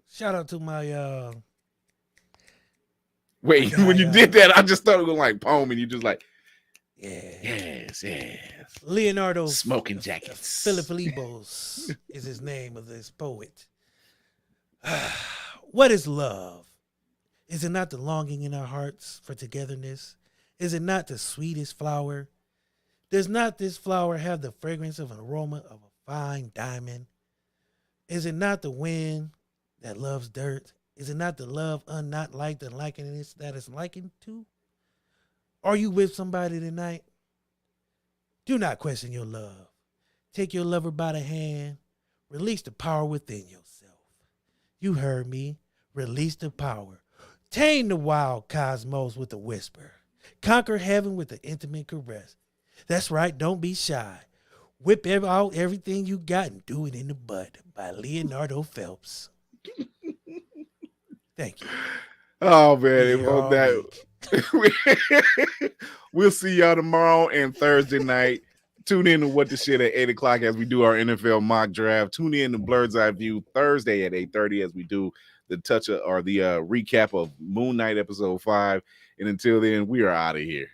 shout out to my Wait, when you did that, I just thought it was like poem, and you just like, yes. Leonardo Smoking jackets. Filipos is his name of this poet. What is love? Is it not the longing in our hearts for togetherness? Is it not the sweetest flower? Does not this flower have the fragrance of an aroma of a fine diamond? Is it not the wind that loves dirt? Is it not the love unnot liked and likeness that is likened to? Are you with somebody tonight? Do not question your love. Take your lover by the hand. Release the power within yourself. You heard me. Release the power. Tame the wild cosmos with a whisper. Conquer heaven with an intimate caress. That's right, don't be shy. Whip out everything you got and do it in the butt by Leonardo Phelps. Thank you. Oh man, Yeah, on that, we'll see y'all tomorrow and Thursday night. Tune in to What the Shit at 8 o'clock as we do our NFL mock draft. Tune in to Blurred's Eye View Thursday at 8:30 as we do the recap of Moon Knight episode 5. And until then, we are out of here.